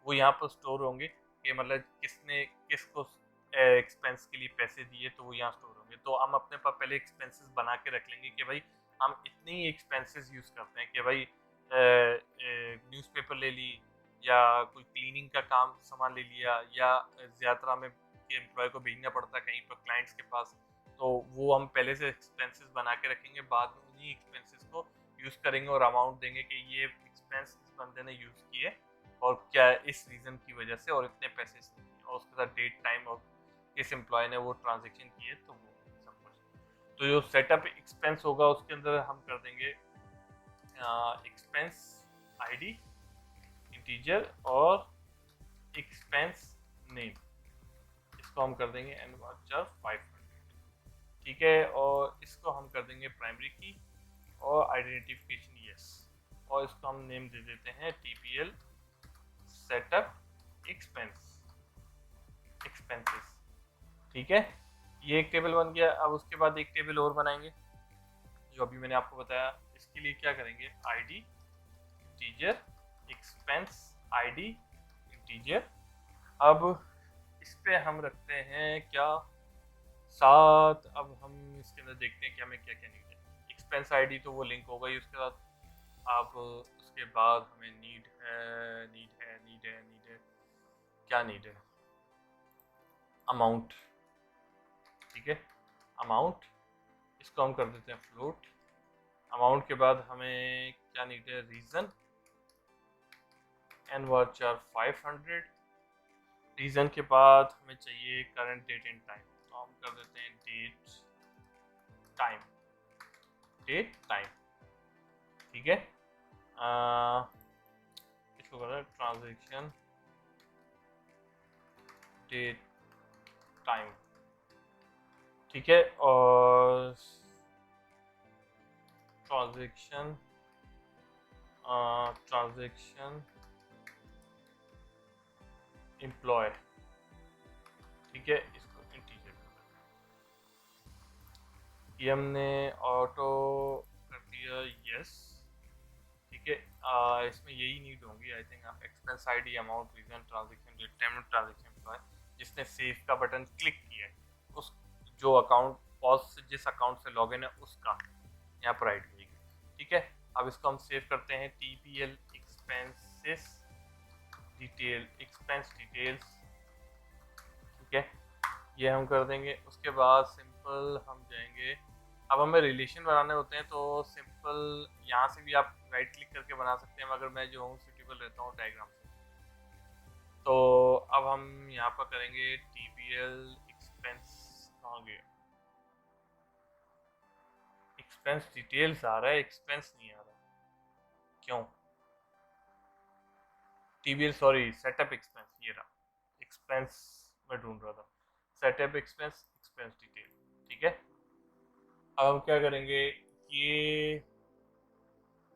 वो यहाँ पर स्टोर होंगे कि मतलब किसने किसको एक्सपेंस के लिए पैसे दिए, तो वो यहाँ स्टोर होंगे। तो हम अपने पास पहले एक्सपेंसेस बना के रख लेंगे कि भाई हम इतने ही एक्सपेंसेस यूज़ करते हैं, कि भाई न्यूज़पेपर ले ली, या कोई क्लीनिंग का काम सामान ले लिया, या ज़्यादा में एम्प्लॉय को भेजना पड़ता है कहीं पर क्लाइंट्स के पास, तो वो हम पहले से एक्सपेंसेस बना के रखेंगे, बाद में उन्हीं एक्सपेंसेस को यूज़ करेंगे और अमाउंट देंगे कि ये एक्सपेंस इस बंदे ने यूज़ किए और क्या इस रीज़न की वजह से, और इतने पैसे इसने दिए, और उसके साथ डेट टाइम और किस एम्प्लॉय ने वो ट्रांजेक्शन किए, तो वो सब कुछ। तो जो सेटअप एक्सपेंस होगा उसके अंदर हम कर देंगे एक्सपेंस आईडी इंटीजर और एक्सपेंस नेम, इसको हम कर देंगे एनवाचर 500। ठीक है, और इसको हम कर देंगे प्राइमरी की, और आइडेंटिफिकेशन यस, और इसको हम नेम दे देते हैं TPL सेटअप एक्सपेंसेस। ठीक है, ये एक टेबल बन गया। अब उसके बाद एक टेबल और बनाएंगे जो अभी मैंने आपको बताया। इसके लिए क्या करेंगे, ID integer expense ID integer. अब इस पे हम रखते हैं क्या, 7। अब हम इसके अंदर देखते हैं कि हमें क्या क्या नीड है। एक्सपेंस ID तो वो लिंक होगा ही उसके साथ। अब उसके बाद हमें नीड है क्या नीड है, अमाउंट। ठीक है, अमाउंट, इसको हम कर देते हैं फ्लोट। अमाउंट के बाद हमें क्या नीड है, रीजन, एन वर्चर 500। रीजन के बाद हमें चाहिए करंट डेट एंड टाइम, तो हम कर देते हैं डेट टाइम। ठीक है, इसको कर ट्रांजेक्शन डेट टाइम। ठीक है, और ट्रांजेक्शन एम्प्लॉय। ठीक है, इसको इंटीजर कर देते हैं। ये हमने ऑटो कर दिया यस। ठीक है, इसमें यही नीड होंगी I think. Expense ID, amount, reason, transaction date time, transaction employ. जिसने सेव का बटन क्लिक किया है उस जो अकाउंट पॉज जिस अकाउंट से लॉगिन है उसका यहाँ पर ID होगी। ठीक है, अब इसको हम सेव करते हैं TPL एक्सपेंसेस डिटेल्स। ठीक है, ये हम कर देंगे। उसके बाद सिंपल हम जाएंगे। अब हमें रिलेशन बनाने होते हैं तो सिंपल यहाँ से भी आप राइट क्लिक करके बना सकते हैं, मगर मैं जो हूँ सूटेबल रहता हूँ डायग्राम से। तो अब हम यहाँ पर करेंगे TPL एक्सपेंस, कहाँ गया, एक्सपेंस डिटेल्स आ रहा है, एक्सपेंस नहीं आ रहा, क्यों, TPL सॉरी सेटअप एक्सपेंस, ये रहा एक्सपेंस, मैं ढूंढ रहा था सेटअप एक्सपेंस डिटेल। ठीक है, अब हम क्या करेंगे, ये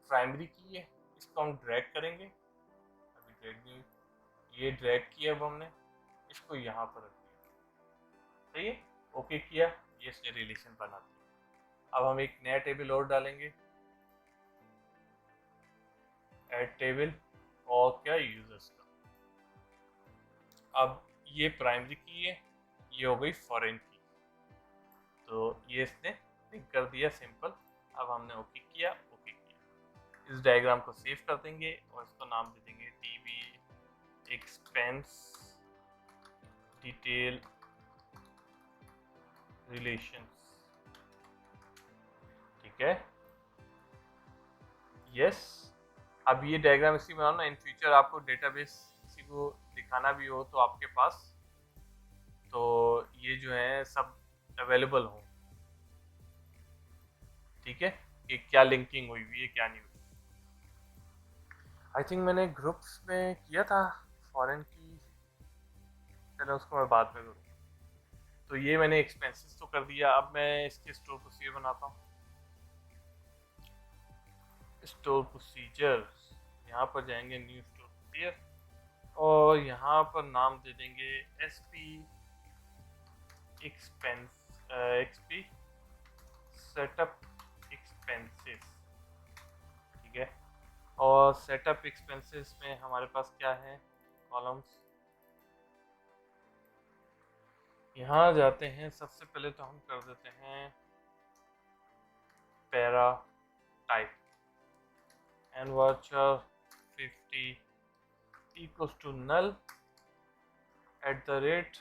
प्राइमरी की है, इसको हम ड्रैग करेंगे। अभी ड्रैग नहीं, ये ड्रैग किया, अब हमने इसको यहाँ पर रख दिया। सही है, ओके किया, ये इसने रिलेशन बना दिया। अब हम एक नया टेबल और डालेंगे, ऐड टेबल, और क्या, यूजर्स का। अब ये प्राइमरी की है, ये हो गई फॉरेन की, तो ये इसने लिंक कर दिया सिंपल। अब हमने ओके किया। इस डायग्राम को सेव कर देंगे और इसको नाम दे देंगे TB एक्सपेंस डिटेल रिलेशंस। ठीक है, यस। अब ये डायग्राम इसी बनाओ ना, इन फ्यूचर आपको डेटाबेस किसी को दिखाना भी हो तो आपके पास, तो ये जो है सब अवेलेबल हो। ठीक है, कि क्या लिंकिंग हुई हुई है क्या नहीं हुई। आई थिंक मैंने ग्रुप्स में किया था फॉरेन की, चलो उसको मैं बाद में करूँ। तो ये मैंने एक्सपेंसेस तो कर दिया। अब मैं इसके स्टोर प्रोसीजर बनाता हूँ। स्टोर प्रोसीजर, यहाँ पर जाएंगे न्यू स्टोर प्रोसीजर, और यहाँ पर नाम दे देंगे SP सेटअप एक्सपेंसेस। ठीक है, और सेटअप एक्सपेंसेस में हमारे पास क्या है, कॉलम्स। यहाँ जाते हैं, सबसे पहले तो हम कर देते हैं para type, N varchar 50 equals to null at the rate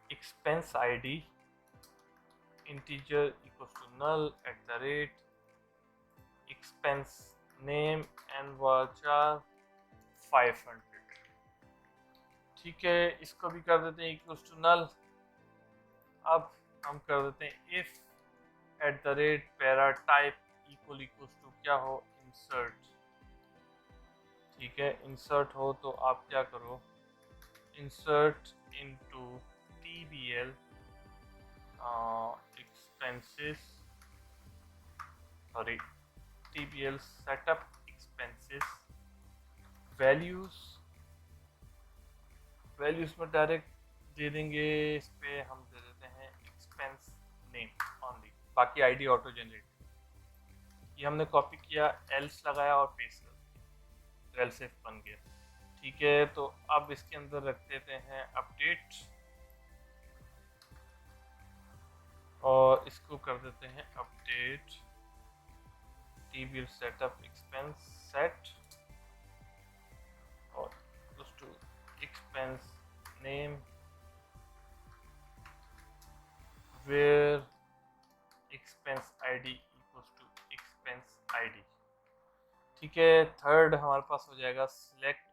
expense ID integer equals to null at the rate expense name and varchar 500। ठीक है, इसको भी कर देते हैं equals to null। अब हम कर देते हैं if at the rate para type equals to क्या हो, insert। ठीक है, insert हो तो आप क्या करो, insert into TBL expenses sorry TBL setup expenses values में डायरेक्ट दे देंगे। इस पे हम दे देते हैं एक्सपेंस नेम ऑनली, बाकी आईडी ऑटो जनरेट। ये हमने कॉपी किया, एल्स लगाया और पेस्ट कर दिया, तो एल्सेफ बन गया। ठीक है, तो अब इसके अंदर रख देते हैं अपडेट और इसको कर देते हैं update TBL setup expense set और to expense name where expense ID equals to expense ID। ठीक है, थर्ड हमारे पास हो जाएगा सिलेक्ट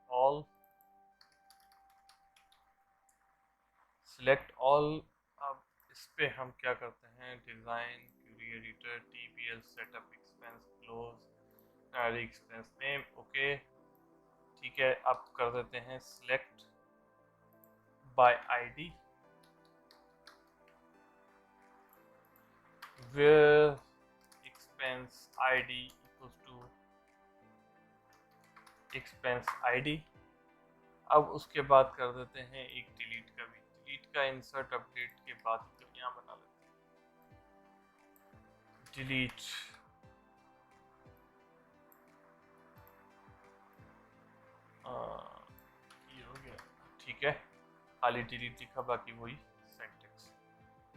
ऑल। अब इस पे हम क्या करते हैं, design query editor TBL setup expense close expense name okay. ठीक है, अब कर देते हैं select by ID where expense ID equals to expense ID। अब उसके बाद कर देते हैं एक डिलीट का भी, डिलीट का इंसर्ट अपडेट के बाद तो यहाँ बना लेते हैं डिलीट ये हो गया। ठीक है, खाली डिलीट लिखा, बाकी वही सिंटैक्स।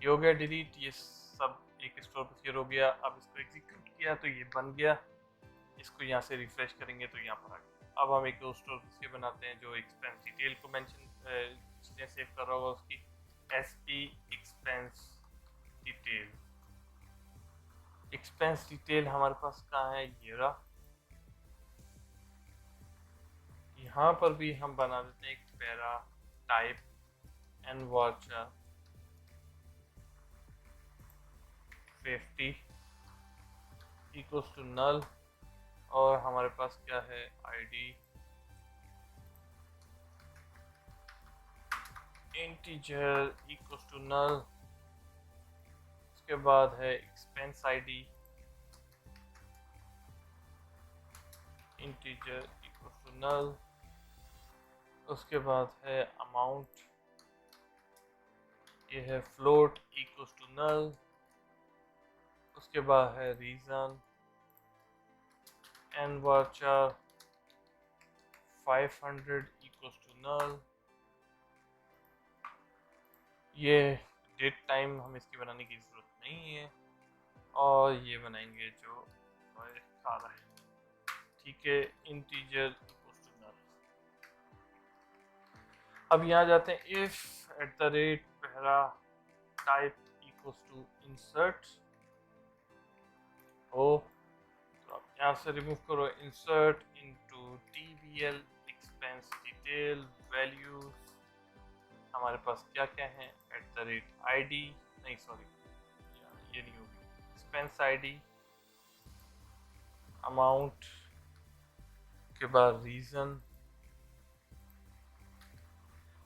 ये हो गया डिलीट, ये सब एक स्टोर पर क्लियर हो गया। अब इसको एग्जीक्यूट किया तो ये बन गया, इसको यहाँ से रिफ्रेश करेंगे तो यहाँ पर आ गया। अब हम एक स्टोर इसके बनाते हैं जो एक्सपेंस डिटेल को मेंशन चीज़ें सेव कर रहा होगा उसकी, SP expense detail. Expense detail हमारे पास कहाँ है, ये रहा। यहाँ पर भी हम बना देते हैं एक para type N varchar 50 equals to null और हमारे पास क्या है ID integer equals to null. उसके बाद है expense ID integer equals to null. उसके बाद है अमाउंट, ये है फ्लोट इक्वल्स टू नल। उसके बाद है reason N varchar 500 equals to null. ये डेट टाइम हम इसकी बनाने की जरूरत नहीं है और ये बनाएंगे जो खा रहा है। ठीक है, इंटीजर इक्वल्स टू नल। अब यहाँ जाते हैं इफ एट द रेट पहला टाइप इक्वल्स टू इंसर्ट हो, तो आप यहाँ से रिमूव करो insert into TBL expense detail values. हमारे पास क्या क्या है, एट द रेट ID, नहीं सॉरी ये नहीं होगी, एक्सपेंस ID अमाउंट के बाद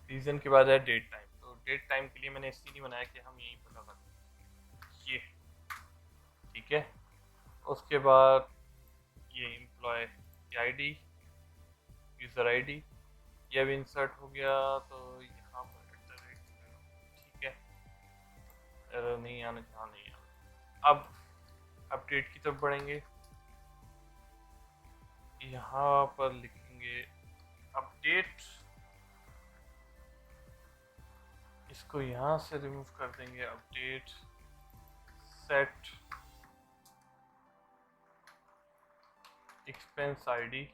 रीजन के बाद है डेट टाइम। तो डेट टाइम के लिए मैंने इसलिए नहीं बनाया कि हम यहीं पर लगा दें ये। ठीक है, उसके बाद ये एम्प्लॉय आईडी यूज़र आईडी ये भी इंसर्ट हो गया। तो यहाँ पर ठीक है, एरर नहीं आना, जहाँ नहीं आना। अब अपडेट की तरफ बढ़ेंगे, यहाँ पर लिखेंगे अपडेट, इसको यहाँ से रिमूव कर देंगे, update set expense ID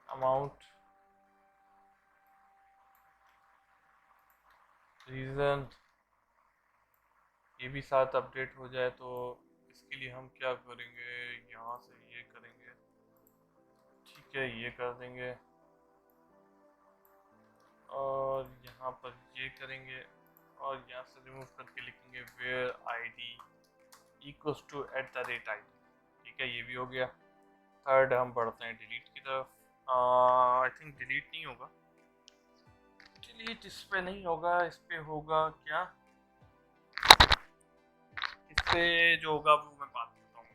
amount reason, ये भी साथ अपडेट हो जाए। तो इसके लिए हम क्या करेंगे, यहाँ से ये करेंगे। ठीक है, ये कर देंगे और यहाँ पर ये करेंगे और यहाँ से रिमूव करके लिखेंगे where ID equals to at the rate ID। ठीक है, ये भी हो गया। थर्ड हम बढ़ते हैं डिलीट की तरफ। आई थिंक डिलीट नहीं होगा, डिलीट इस पे नहीं होगा, इस पे होगा क्या, इस पे जो होगा वो मैं बात करता हूँ,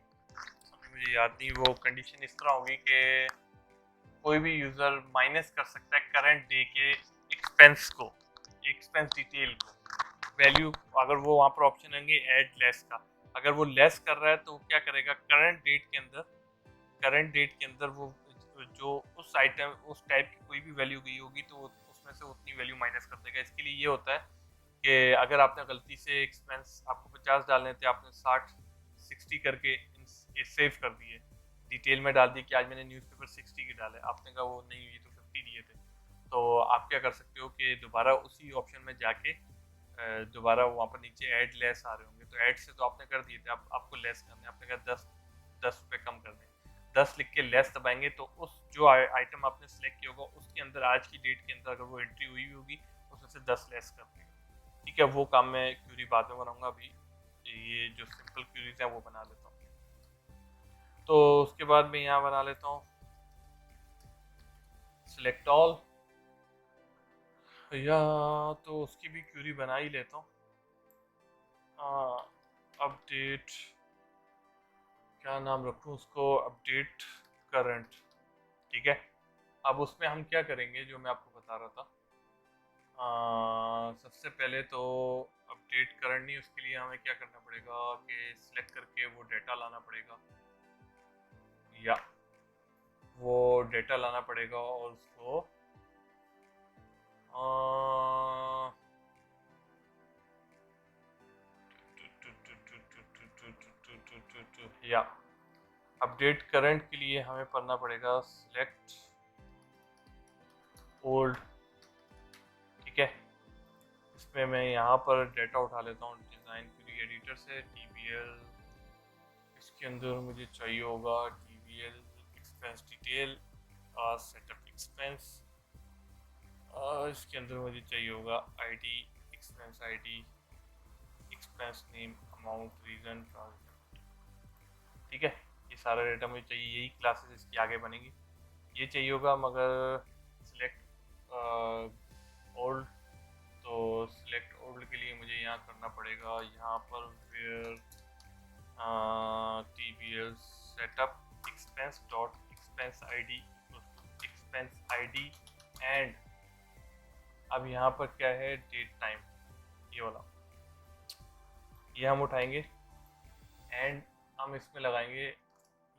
अभी मुझे याद नहीं। वो कंडीशन इस तरह होगी कि कोई भी यूज़र माइनस कर सकता है करंट डे के एक्सपेंस को, एक्सपेंस डिटेल को, वैल्यू। अगर वो वहाँ पर ऑप्शन होंगे ऐड लेस का, अगर वो लेस कर रहा है तो क्या करेगा, करंट डेट के अंदर, करंट डेट के अंदर वो जो उस आइटम उस टाइप की कोई भी वैल्यू गई होगी तो उसमें से उतनी वैल्यू माइनस कर देगा। इसके लिए ये होता है कि अगर आपने गलती से एक्सपेंस आपको 50 डालने थे, आपने 60 करके सेव कर दिए, डिटेल में डाल दिए कि आज मैंने न्यूज़पेपर 60 के डाले, आपने कहा वो नहीं, ये तो 50 दिए थे। तो आप क्या कर सकते हो कि दोबारा उसी ऑप्शन में जाके दोबारा वहाँ पर नीचे ऐड लेस आ रहे होंगे, तो ऐड से तो आपने कर दिए थे, अब आपको लेस करने, आपने कहा 10 रुपये कम कर दें, 10 लिख के लेस दबाएंगे तो उस जो आइटम आपने सेलेक्ट किया होगा उसके अंदर आज की डेट के अंदर अगर वो एंट्री हुई होगी उसमें से 10 लेस कर देगा। ठीक है, वो काम मैं क्यूरी बाद में बनाऊंगा, अभी ये जो सिंपल क्यूरीज हैं वो बना लेता हूँ। तो उसके बाद मैं यहाँ बना लेता हूँ सिलेक्ट ऑल, या तो उसकी भी क्यूरी बना ही लेता हूँ। अपडेट, क्या नाम रखूँ उसको, अपडेट करंट। ठीक है, अब उसमें हम क्या करेंगे जो मैं आपको बता रहा था, सबसे पहले तो अपडेट करंट नहीं, उसके लिए हमें क्या करना पड़ेगा कि सिलेक्ट करके वो डेटा लाना पड़ेगा, या वो डेटा लाना पड़ेगा और उसको या अपडेट करंट के लिए हमें पढ़ना पड़ेगा सिलेक्ट ओल्ड। ठीक है, इसमें मैं यहाँ पर डेटा उठा लेता हूँ डिज़ाइन क्यूरी एडिटर से, TBL, इसके अंदर मुझे चाहिए होगा TBL expense detail, setup expense, इसके अंदर मुझे चाहिए होगा ID, expense ID, expense name, amount, reason, transaction. ठीक है, ये सारा डेटा मुझे चाहिए, यही क्लासेस इसकी आगे बनेगी, ये चाहिए होगा। मगर सिलेक्ट ओल्ड, तो सिलेक्ट ओल्ड के लिए मुझे यहाँ करना पड़ेगा, यहाँ पर where TBL setup expense dot expense ID expense ID and, अब यहाँ पर क्या है, डेट टाइम, ये वाला, ये हम उठाएंगे एंड हम इसमें लगाएंगे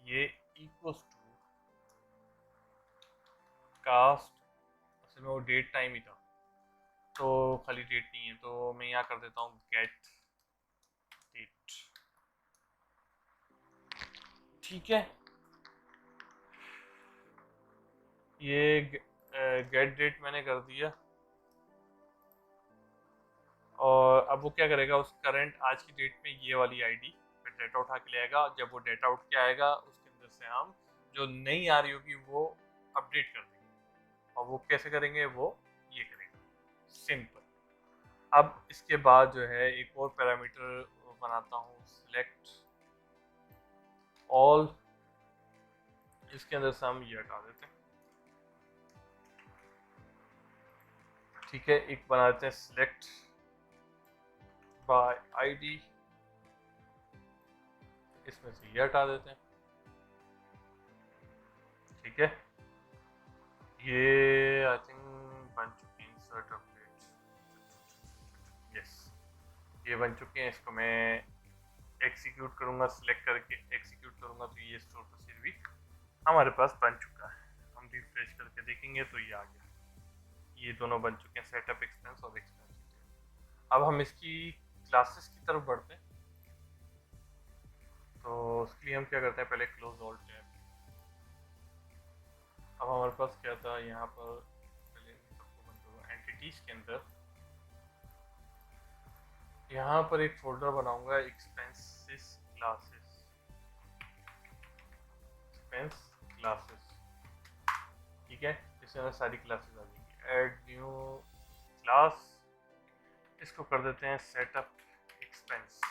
ये इक्वल्स टू कास्ट, असल में वो डेट टाइम ही था तो खाली डेट नहीं है, तो मैं यहाँ कर देता हूँ गेट डेट। ठीक है, ये गेट डेट मैंने कर दिया, और अब वो क्या करेगा, उस करंट आज की डेट में ये वाली ID फिर डेटा उठा के ले आएगा। जब वो डेटा उठ के आएगा उसके अंदर से हम जो नई आ रही होगी वो अपडेट कर देंगे, और वो कैसे करेंगे, वो ये करेंगे, सिंपल। अब इसके बाद जो है एक और पैरामीटर बनाता हूँ, सिलेक्ट ऑल, इसके अंदर से हम ये हटा देते हैं। ठीक है, एक बना देते हैं सिलेक्ट बाय ID, इसमें से ये हटा देते हैं। ठीक है, ये आई थिंक बन चुके हैं, इंसर्ट अपडेट, यस, ये बन चुके हैं। इसको मैं एग्जीक्यूट करूंगा, सिलेक्ट करके एग्जीक्यूट करूंगा तो ये स्टोर प्रोसीजर भी हमारे पास बन चुका है। हम रिफ्रेश करके देखेंगे तो ये आ गया, ये दोनों बन चुके हैं, सेटअप एक्सपेंस और एक्सपेंस डिटेल। अब हम इसकी क्लासेस की तरफ बढ़ते हैं, तो उसके लिए हम क्या करते हैं, पहले क्लोज ऑल टैब। अब हमारे पास क्या था यहाँ पर, पहले सबको बंद करो, एंटिटीज के अंदर यहाँ पर एक फोल्डर बनाऊंगा, एक्सपेंसेस क्लासेस, एक्सपेंस क्लासेस। ठीक है, इसमें सारी क्लासेस आ जाएंगी, ऐड न्यू क्लास, इसको कर देते हैं सेटअप एक्सपेंस।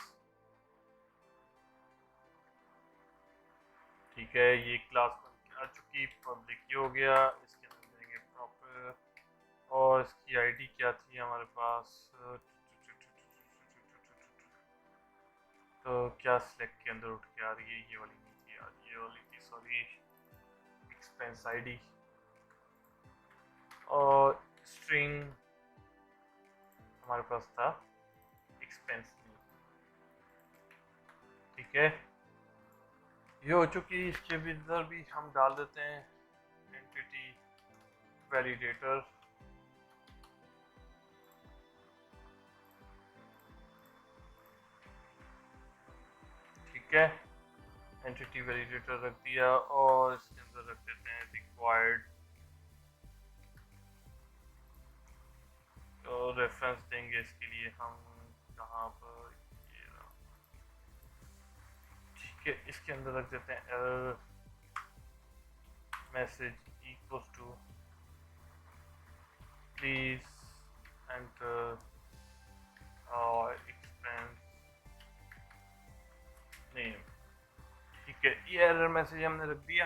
ठीक है, ये क्लास बन के आ चुकी, पब्लिक ये हो गया, इसके अंदर देंगे प्रॉपर, और इसकी ID क्या थी हमारे पास, तो क्या सिलेक्ट के अंदर उठ के आ रही है, ये वाली नहीं थी यार, ये वाली थी, सॉरी, एक्सपेंस आईडी और स्ट्रिंग हमारे पास था एक्सपेंस, ठीक है। ये हो चुकी, इसके अंदर भी हम डाल देते हैं एंटिटी वैलिडेटर, ठीक है। एंटिटी वैलिडेटर रख दिया और इसके अंदर रख देते हैं रिक्वायर्ड, तो रेफरेंस देंगे इसके लिए हम कहाँ पर, ये रहा, ठीक है। इसके अंदर रख देते हैं error message equals to please enter expense name, ठीक है। ये एरर मैसेज हमने रख दिया।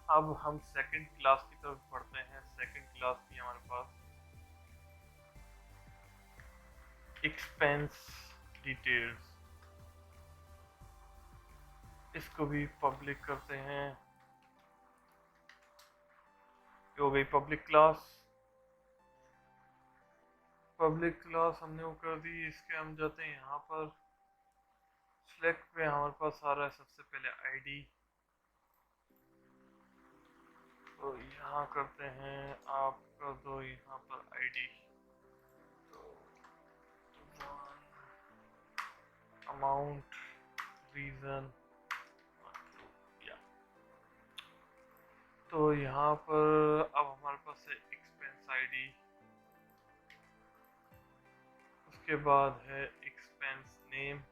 अब हम सेकंड क्लास की तरफ बढ़ते हैं। सेकंड क्लास की हमारे पास एक्सपेंस डिटेल्स, इसको भी पब्लिक करते हैं। हो गई पब्लिक क्लास, पब्लिक क्लास हमने वो कर दी। इसके हम जाते हैं यहाँ पर सिलेक्ट पे, हमारे पास आ रहा है सबसे पहले आईडी, तो यहाँ करते हैं, आप कर दो यहाँ पर आईडी, तो अमाउंट रीजन, या तो यहाँ पर अब हमारे पास है एक्सपेंस आईडी, उसके बाद है एक्सपेंस नेम,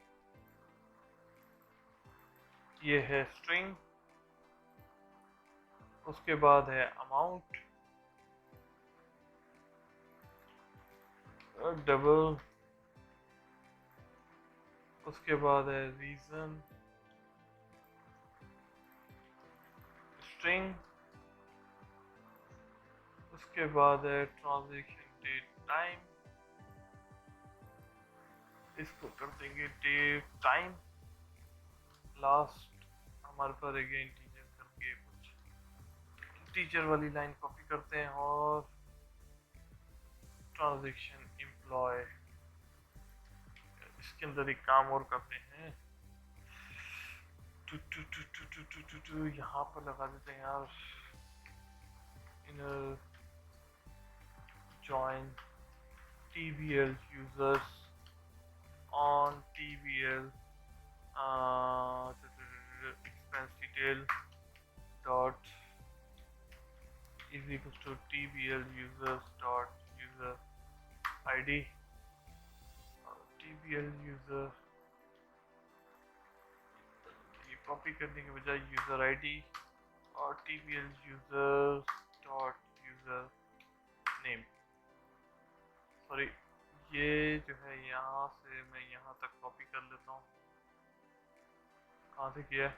ये है स्ट्रिंग, उसके बाद है अमाउंट, डबल, उसके बाद है रीजन, स्ट्रिंग, उसके बाद है ट्रांजैक्शन डेट टाइम, इसको कर देंगे डेट टाइम। लास्ट हमारे पास अगेन टीचर करके कुछ टीचर वाली लाइन कॉपी करते हैं और ट्रांजैक्शन एम्प्लॉय, इसके अंदर एक काम और करते हैं, यहाँ पर लगा देते हैं यार, inner join TBL users on TBL expense detail dot is equals to TBL users dot user ID, TBL user, ये कॉपी करने के बजाय यूजर ID और TBL users dot user name, sorry, ये जो है यहाँ से मैं यहाँ तक कॉपी कर लेता हूँ। कहाँ से किया है,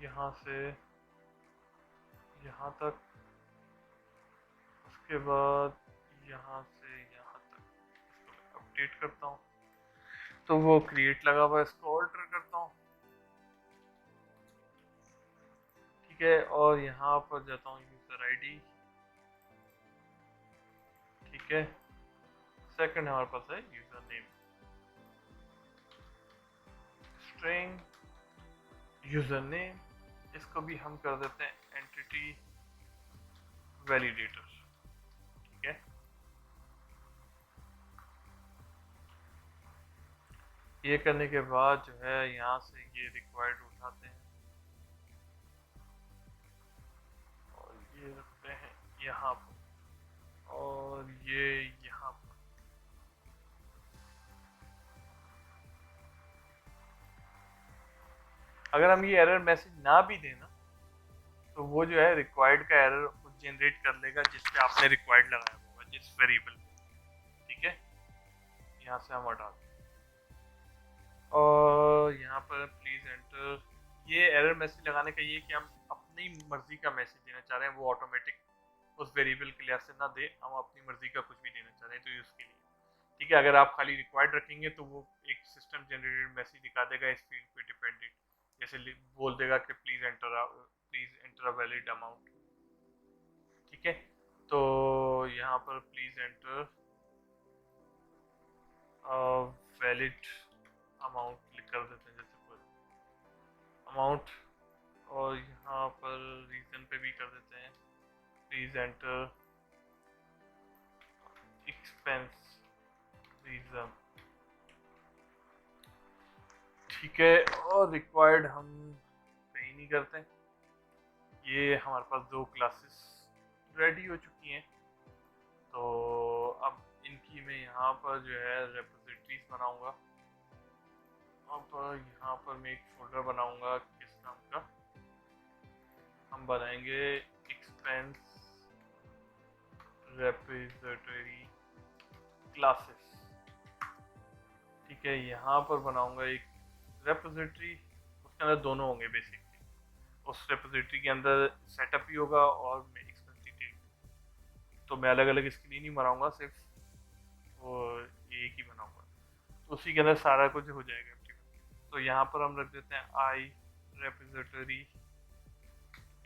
यहाँ से यहाँ तक, उसके बाद यहाँ से यहाँ तक, इसको अपडेट करता हूँ तो वो क्रिएट लगा हुआ है, इसको ऑल्टर करता हूँ, ठीक है। और यहाँ पर जाता हूँ यूजर आईडी, ठीक है। सेकंड हमारे पास है user name, string user name, इसको भी हम कर देते हैं एंटिटी वैलिडेटर, ठीक है। ये करने के बाद जो है यहाँ से ये रिक्वायर्ड उठाते हैं और ये रखते हैं यहाँ पर और ये यहाँ पर। अगर हम ये एरर मैसेज ना भी देना तो वो जो है रिक्वायर्ड का एरर जनरेट कर लेगा जिस पे आपने रिक्वायर्ड लगाया होगा, जिस वेरिएबल, ठीक है। यहाँ से हम हटा दें और यहाँ पर प्लीज एंटर, ये एरर मैसेज लगाने का ये कि हम अपनी मर्जी का मैसेज देना चाह रहे हैं, वो ऑटोमेटिक उस वेरिएबल के लिहाज से ना दे, हम अपनी मर्जी का कुछ भी देना चाह रहे हैं तो उसके लिए, ठीक है, अगर आप खाली रिक्वायर्ड रखेंगे तो वो एक सिस्टम जनरेटेड मैसेज दिखा देगा इस फील्ड पे डिपेंडेंट, जैसे बोल देगा कि please enter a valid amount. ठीक है, तो यहाँ पर प्लीज एंटर वैलिड अमाउंट लिख कर देते हैं, जैसे कोई अमाउंट, और यहाँ पर रीजन पे भी कर देते हैं प्लीज एंटर एक्सपेंस रीजन। ठीक है, और रिक्वायर्ड हम कहीं नहीं करते। ये हमारे पास दो क्लासेस रेडी हो चुकी हैं, तो अब इनकी मैं यहाँ पर जो है रेपोजिटरीज बनाऊंगा। अब यहाँ पर मैं एक फोल्डर बनाऊंगा, किस नाम का, हम बनाएंगे एक्सपेंस रेपोजिटरी क्लासेस। ठीक है, यहाँ पर बनाऊंगा एक रेपोजिटरी, उसके अंदर दोनों होंगे बेसिकली। उस रेपोजिटरी के अंदर सेटअप भी होगा और मैं एक्सपेंस डिटेल, तो मैं अलग अलग इसके लिए नहीं बनाऊंगा, सिर्फ वो एक ही बनाऊंगा, तो उसी के अंदर सारा कुछ हो जाएगा। तो यहाँ पर हम रख देते हैं आई रेपोजिटरी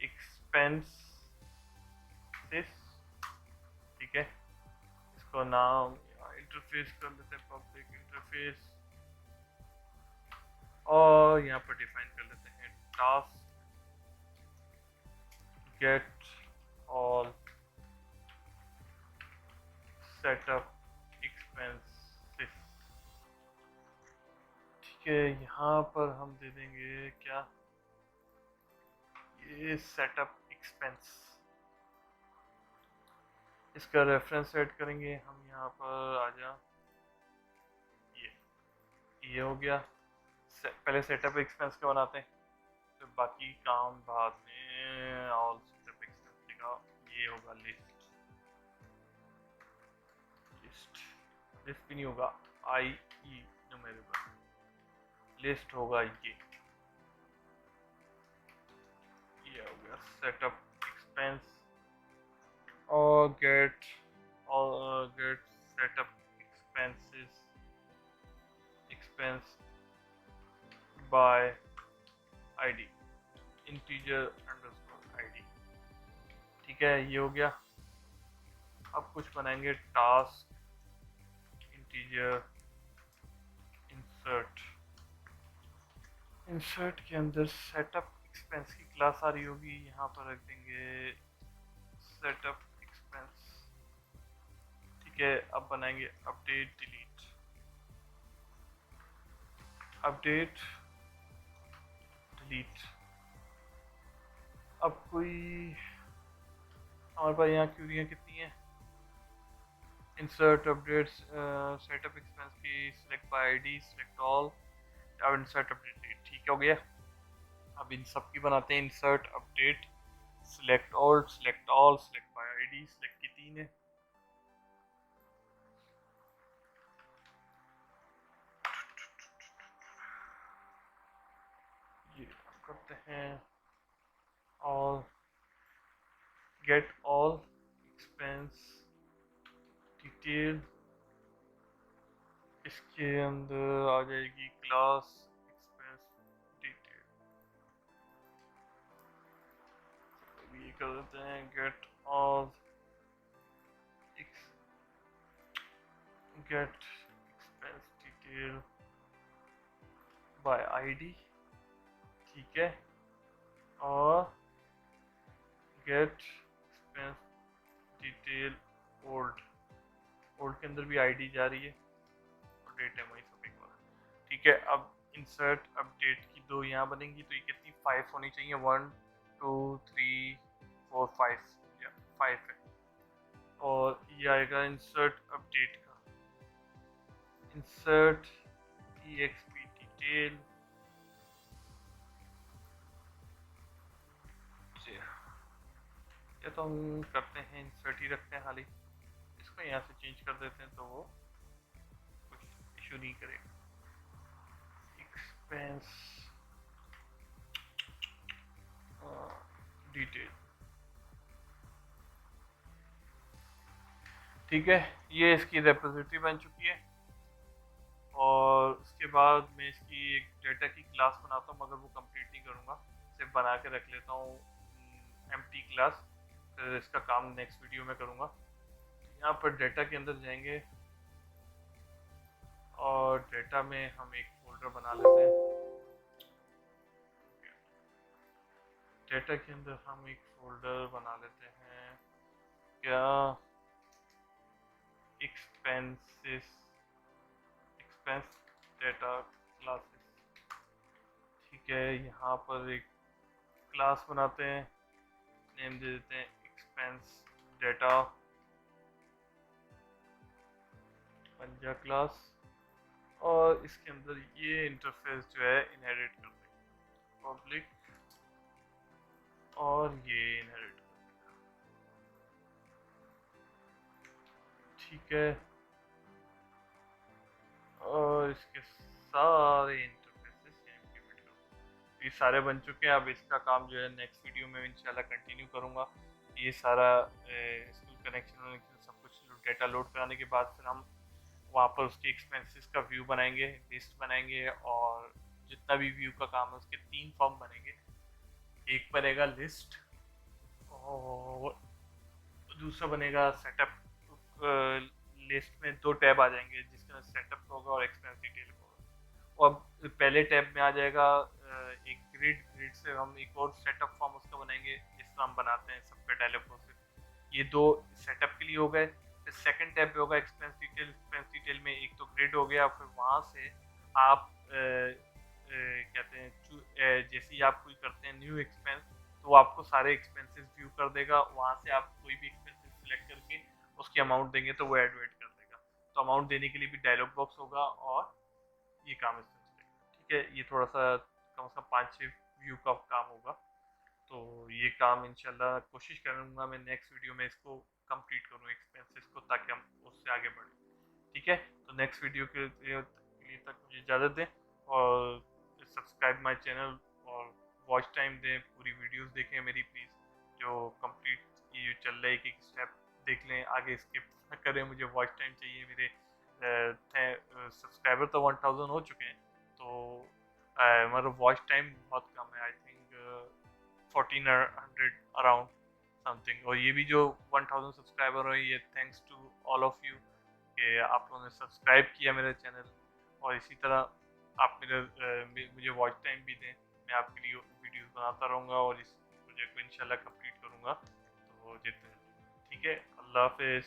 एक्सपेंसेस। ठीक है, इसको नाम इंटरफेस कर लेते हैं पब्लिक इंटरफेस, और यहाँ पर डिफाइन कर लेते हैं task get all setup expenses. ठीक है, यहाँ पर हम दे देंगे क्या, ये सेटअप एक्सपेंस, इसका रेफरेंस ऐड करेंगे हम। यहाँ पर आ जा, ये हो गया। पहले सेटअप एक्सपेंस का बनाते हैं, फिर बाकी काम बाद में। ऑल सेटअप एक्सपेंस का ये होगा लिस्ट, लिस्ट भी नहीं होगा, आई ई न्यूमेरिकल लिस्ट होगा ये हो गया सेटअप एक्सपेंस, और get setup expenses expense by ID integer underscore ID. ठीक है, ये हो गया। अब कुछ बनाएंगे टास्क इंटीजर इंसर्ट। इंसर्ट के अंदर सेटअप एक्सपेंस की क्लास आ रही होगी, यहाँ पर रख देंगे सेटअप एक्सपेंस। ठीक है, अब बनाएंगे अपडेट डिलीट, अपडेट डिलीट। अब कोई हमारे पास यहाँ क्यूरियाँ कितनी हैं, इंसर्ट अपडेट सेटअप एक्सपेंस की, select by ID, select all, अब इंसर्ट अपडेट डिलीट। ठीक हो गया, अब इन सब की बनाते हैं insert update select all, select all, select by ID, select की 3 है। ये करते हैं all, get all expense detail, इसके अंदर आ जाएगी क्लास एक्सपेंस डिटेल। ये कर देते हैं get all get expense detail by ID. ठीक है, और get expense detail old, old के अंदर भी आईडी जा रही है और डेट है वही सब एक बार। ठीक है, अब इंसर्ट अपडेट की 2 यहाँ बनेंगी, तो ये कितनी 5 होनी चाहिए, 1 2 3 4 5 या 5 है। और ये आएगा इंसर्ट अपडेट का, इंसर्ट EXP डिटेल, या तो हम करते हैं इंसर्ट ही रखते हैं खाली, इसको यहाँ से चेंज कर देते हैं तो वो कुछ इशू नहीं करेगा। Expense detail. ठीक है, ये इसकी रेपोजिटरी बन चुकी है। और उसके बाद मैं इसकी एक डेटा की क्लास बनाता हूँ, मगर वो कंप्लीट नहीं करूँगा, सिर्फ बना के रख लेता हूँ एम्प्टी क्लास। फिर इसका काम नेक्स्ट वीडियो में करूँगा। यहाँ पर डेटा के अंदर जाएंगे और डेटा में हम एक फोल्डर बना लेते हैं। डेटा के अंदर हम एक फोल्डर बना लेते हैं, क्या एक्सपेंसेस, एक्सपेंस डेटा क्लासेस। ठीक है, यहाँ पर एक क्लास बनाते हैं, नेम दे देते हैं एक्सपेंस डेटा पंजा क्लास, और इसके अंदर ये इंटरफेस जो है इनहेरिट कर देंगे पब्लिक, और ये इनहेरिट कर देगा। ठीक है, और इसके सारे इंटरफेसेस इंप्लीमेंट करूँगा। ये सारे बन चुके हैं। अब इसका काम जो है नेक्स्ट वीडियो में इंशाल्लाह कंटिन्यू करूँगा। ये सारा स्कूल कनेक्शन सब कुछ डेटा लोड कराने के बाद फिर हम वहाँ पर उसके एक्सपेंसेस का व्यू बनाएंगे, लिस्ट बनाएंगे, और जितना भी व्यू का काम है उसके 3 फॉर्म बनेंगे। एक बनेगा लिस्ट, और दूसरा बनेगा सेटअप। लिस्ट में 2 टैब आ जाएंगे, जिसके अंदर सेटअप होगा और एक्सपेंस डिटेल होगा। और पहले टैब में आ जाएगा एक ग्रिड, ग्रिड से हम एक और सेटअप फॉर्म उसका बनाएंगे, इस तरह हम बनाते हैं सबका डेवलपर से। ये 2 सेटअप के लिए हो गए। फिर सेकंड टैब पे होगा एक्सपेंस डिटेल। एक्सपेंस डिटेल में एक तो ग्रिड हो गया, फिर वहाँ से आप कहते हैं जैसे ही आप कोई करते हैं न्यू एक्सपेंस, तो वो आपको सारे एक्सपेंसेस व्यू कर देगा। वहाँ से आप कोई भी एक्सपेंसेस सिलेक्ट करके उसकी अमाउंट देंगे तो वो एड कर देगा। तो अमाउंट देने के लिए भी डायलॉग बॉक्स होगा, और ये काम इससे हो जाएगा। ठीक है, ये थोड़ा सा कम से कम 5-6 व्यू का काम होगा। तो ये काम इंशाल्लाह कोशिश करूँगा मैं नेक्स्ट वीडियो में इसको कंप्लीट करूँ एक्सपेंसेस को, ताकि हम उससे आगे बढ़ें। ठीक है, तो नेक्स्ट वीडियो के लिए तक मुझे इजाज़त दें, और सब्सक्राइब माय चैनल, और वॉच टाइम दें, पूरी वीडियोस देखें मेरी प्लीज़। जो कंप्लीट ये चल रहा है एक एक स्टेप देख लें, आगे स्किप न करें। मुझे वॉच टाइम चाहिए। मेरे सब्सक्राइबर तो 1000 हो चुके हैं, तो मतलब वॉच टाइम बहुत कम है। I think 1400 around something. और ये भी जो 1000 सब्सक्राइबर है, ये thanks to all of you कि आप लोगों ने सब्सक्राइब किया मेरा चैनल। और इसी तरह आप मुझे वॉच टाइम भी दें, मैं आपके लिए वीडियोस बनाता रहूँगा और इस प्रोजेक्ट को इंशाल्लाह कंप्लीट करूँगा। तो जितने, ठीक है, अल्लाह हाफिज़।